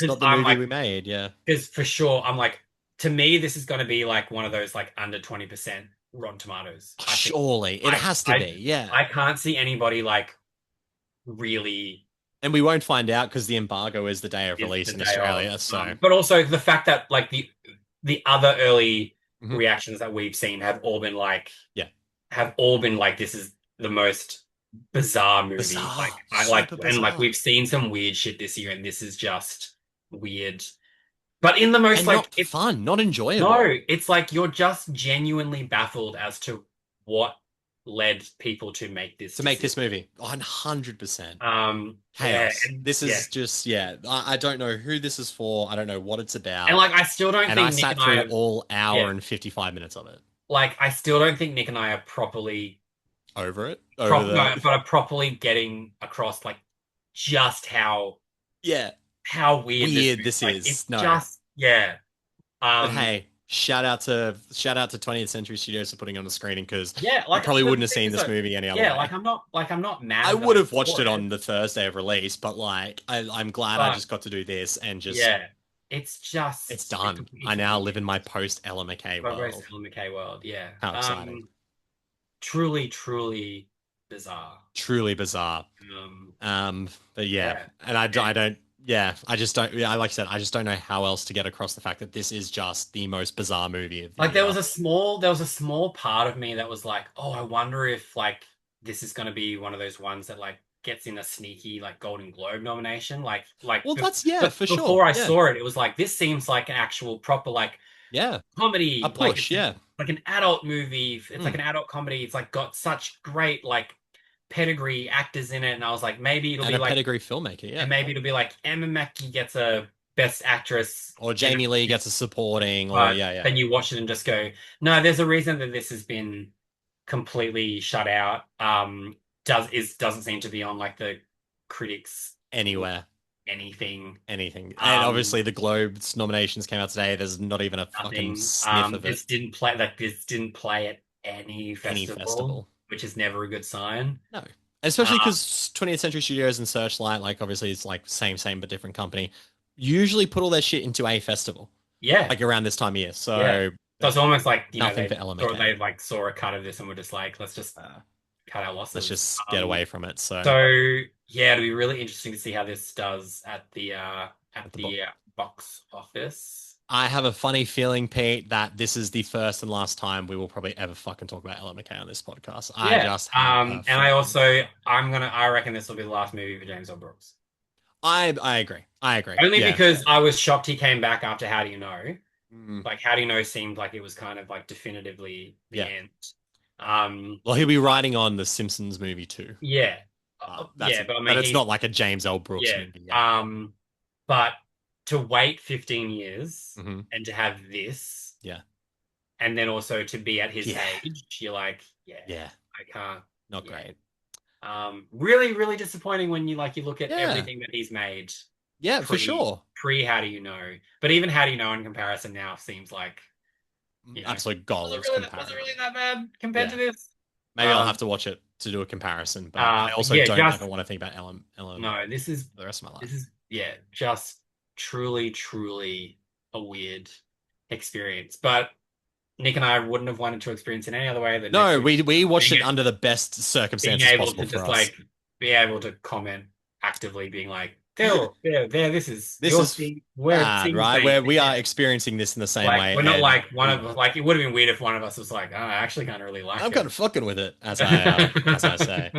Speaker 1: not the movie we made. Yeah,
Speaker 2: because for sure, I'm like, to me, this is going to be like one of those like under 20% Rotten Tomatoes.
Speaker 1: Surely it has to be. Yeah,
Speaker 2: I can't see anybody like really.
Speaker 1: And we won't find out because the embargo is the day of release in Australia. So,
Speaker 2: but also the fact that like the other early reactions that we've seen have all been like, this is the most bizarre movie. Like we've seen some weird shit this year, and this is just weird. But in the most
Speaker 1: and
Speaker 2: like
Speaker 1: not
Speaker 2: it's
Speaker 1: fun, not enjoyable.
Speaker 2: No, it's like you're just genuinely baffled as to what led people to make this
Speaker 1: movie. 100%.
Speaker 2: Chaos.
Speaker 1: Yeah, this is just I don't know who this is for. I don't know what it's about.
Speaker 2: And like I still don't think
Speaker 1: I
Speaker 2: Nick
Speaker 1: sat through all hour and 55 minutes of it.
Speaker 2: Like I still don't think Nick and I are properly
Speaker 1: over it.
Speaker 2: But are properly getting across like just how weird this is. It's just
Speaker 1: But hey, shout out to 20th Century Studios for putting on the screening, because
Speaker 2: like,
Speaker 1: I probably wouldn't have seen this movie any other way.
Speaker 2: I'm not mad.
Speaker 1: I would have watched it on the Thursday of release, but like I'm glad I just got to do this and just it's done. I now live in my post Ella McCay world.
Speaker 2: Ella McCay world, yeah.
Speaker 1: How exciting!
Speaker 2: Truly bizarre.
Speaker 1: Truly bizarre. But yeah, and I don't. Yeah, I just don't. Yeah, like I said, I just don't know how else to get across the fact that this is just the most bizarre movie of the year.
Speaker 2: There was a small part of me that was like, oh, I wonder if like this is going to be one of those ones that like gets in a sneaky like Golden Globe nomination. Well,
Speaker 1: that's for sure.
Speaker 2: Before I saw it, it was like, this seems like an actual proper like comedy,
Speaker 1: a push,
Speaker 2: like an adult movie. It's like an adult comedy. It's like got such great like pedigree actors in it, and I was like, maybe it'll be like
Speaker 1: a pedigree filmmaker,
Speaker 2: and maybe it'll be like Emma Mackey gets a Best Actress,
Speaker 1: or Jamie Lee gets a supporting, or
Speaker 2: but
Speaker 1: yeah.
Speaker 2: then you watch it and just go, no, there's a reason that this has been completely shut out. Doesn't seem to be on like the critics
Speaker 1: anywhere.
Speaker 2: Anything.
Speaker 1: And obviously the Globes nominations came out today. There's not even a fucking sniff of it.
Speaker 2: This didn't play at any festival, which is never a good sign.
Speaker 1: No. Especially because 20th Century Studios and Searchlight, like obviously it's like same but different company, usually put all their shit into a festival.
Speaker 2: Yeah.
Speaker 1: Like around this time of year. So
Speaker 2: yeah. So it's almost like,
Speaker 1: nothing for ELLA MCCAY.
Speaker 2: They like saw a cut of this and were just like, let's just cut our losses.
Speaker 1: Let's just get away from it. So
Speaker 2: yeah, it'll be really interesting to see how this does at the box office.
Speaker 1: I have a funny feeling, Pete, that this is the first and last time we will probably ever fucking talk about ELLA MCCAY on this podcast.
Speaker 2: Yeah.
Speaker 1: I just have
Speaker 2: I reckon this will be the last movie for James L. Brooks.
Speaker 1: I agree.
Speaker 2: Only because I was shocked he came back after How Do You Know? Like How Do You Know seemed like it was kind of like definitively the end.
Speaker 1: Well, he'll be writing on the Simpsons movie too.
Speaker 2: Yeah.
Speaker 1: But it's not like a James L. Brooks movie. Yeah.
Speaker 2: But to wait 15 years and to have this, and then also to be at his age, you're like, I can't.
Speaker 1: Not great.
Speaker 2: Really, really disappointing when you look at everything that he's made.
Speaker 1: Yeah, for sure.
Speaker 2: How Do You Know? But even How Do You Know in comparison now seems like
Speaker 1: absolute goals.
Speaker 2: Was it really that bad compared to this?
Speaker 1: Maybe I'll have to watch it to do a comparison, but I also don't ever want to think about Ellen.
Speaker 2: No, this is
Speaker 1: the rest of my life.
Speaker 2: This is just truly, truly a weird experience. But Nick and I wouldn't have wanted to experience it any other way than
Speaker 1: we watched it under the best circumstances possible
Speaker 2: to just
Speaker 1: for us.
Speaker 2: be able to comment actively, being like, there, this is
Speaker 1: bad, right? Where we are experieling this in the same way.
Speaker 2: We're not like one of it would have been weird if one of us was like, oh, I actually kind of really like it.
Speaker 1: I'm kind of fucking with it, as I say.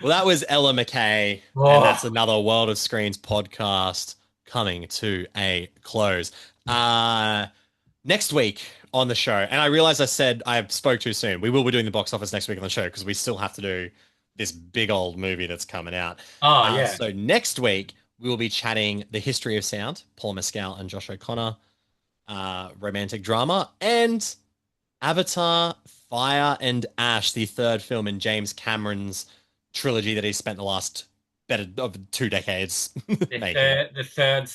Speaker 1: Well, that was ELLA MCCAY, and that's another World of Screens podcast coming to a close. Next week on the show, and I realized I said I spoke too soon. We will be doing the box office next week on the show because we still have to do this big old movie that's coming out. So next week we will be chatting The History of Sound, Paul Mescal and Josh O'Connor, romantic drama, and Avatar, Fire and Ash, the third film in James Cameron's trilogy that he spent the last better of 2 decades making.
Speaker 2: The third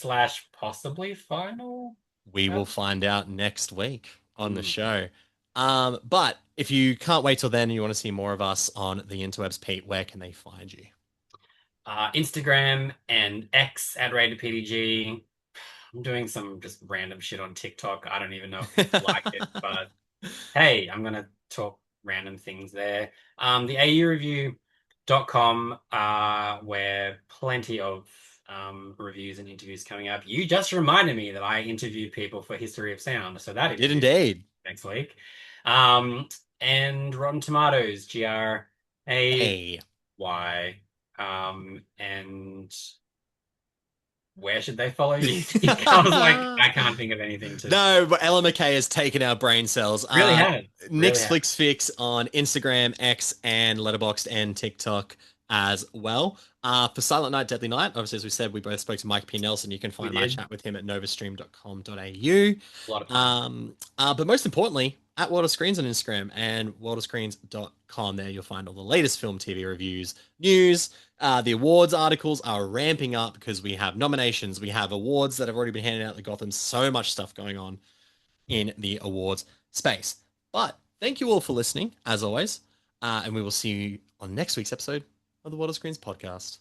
Speaker 2: / possibly final?
Speaker 1: We will find out next week on the show. But if you can't wait till then and you want to see more of us on the interwebs, Pete, where can they find you?
Speaker 2: Instagram and X at RatedPDG. I'm doing some just random shit on TikTok. I don't even know if people like it, but hey, I'm going to talk random things there. The aureview.com, where plenty of reviews and interviews coming up. You just reminded me that I interviewed people for History of Sound, so that
Speaker 1: did indeed
Speaker 2: next week. And Rotten Tomatoes, GRAY. And where should they follow you? I was like, I can't think of anything to.
Speaker 1: No, but ELLA MCCAY has taken our brain cells.
Speaker 2: Really had.
Speaker 1: Nick's Flicks Fix on Instagram, X, and Letterboxd and TikTok as well. For Silent Night, Deadly Night, obviously, as we said, we both spoke to Mike P. Nelson. You can find my chat with him at novastream.com.au.
Speaker 2: A lot of fun.
Speaker 1: But most importantly, at World of Screens on Instagram and worldofscreens.com. There you'll find all the latest film, TV reviews, news. The awards articles are ramping up because we have nominations. We have awards that have already been handed out to Gotham. So much stuff going on in the awards space. But thank you all for listening, as always. And we will see you on next week's episode of the World of Screens podcast.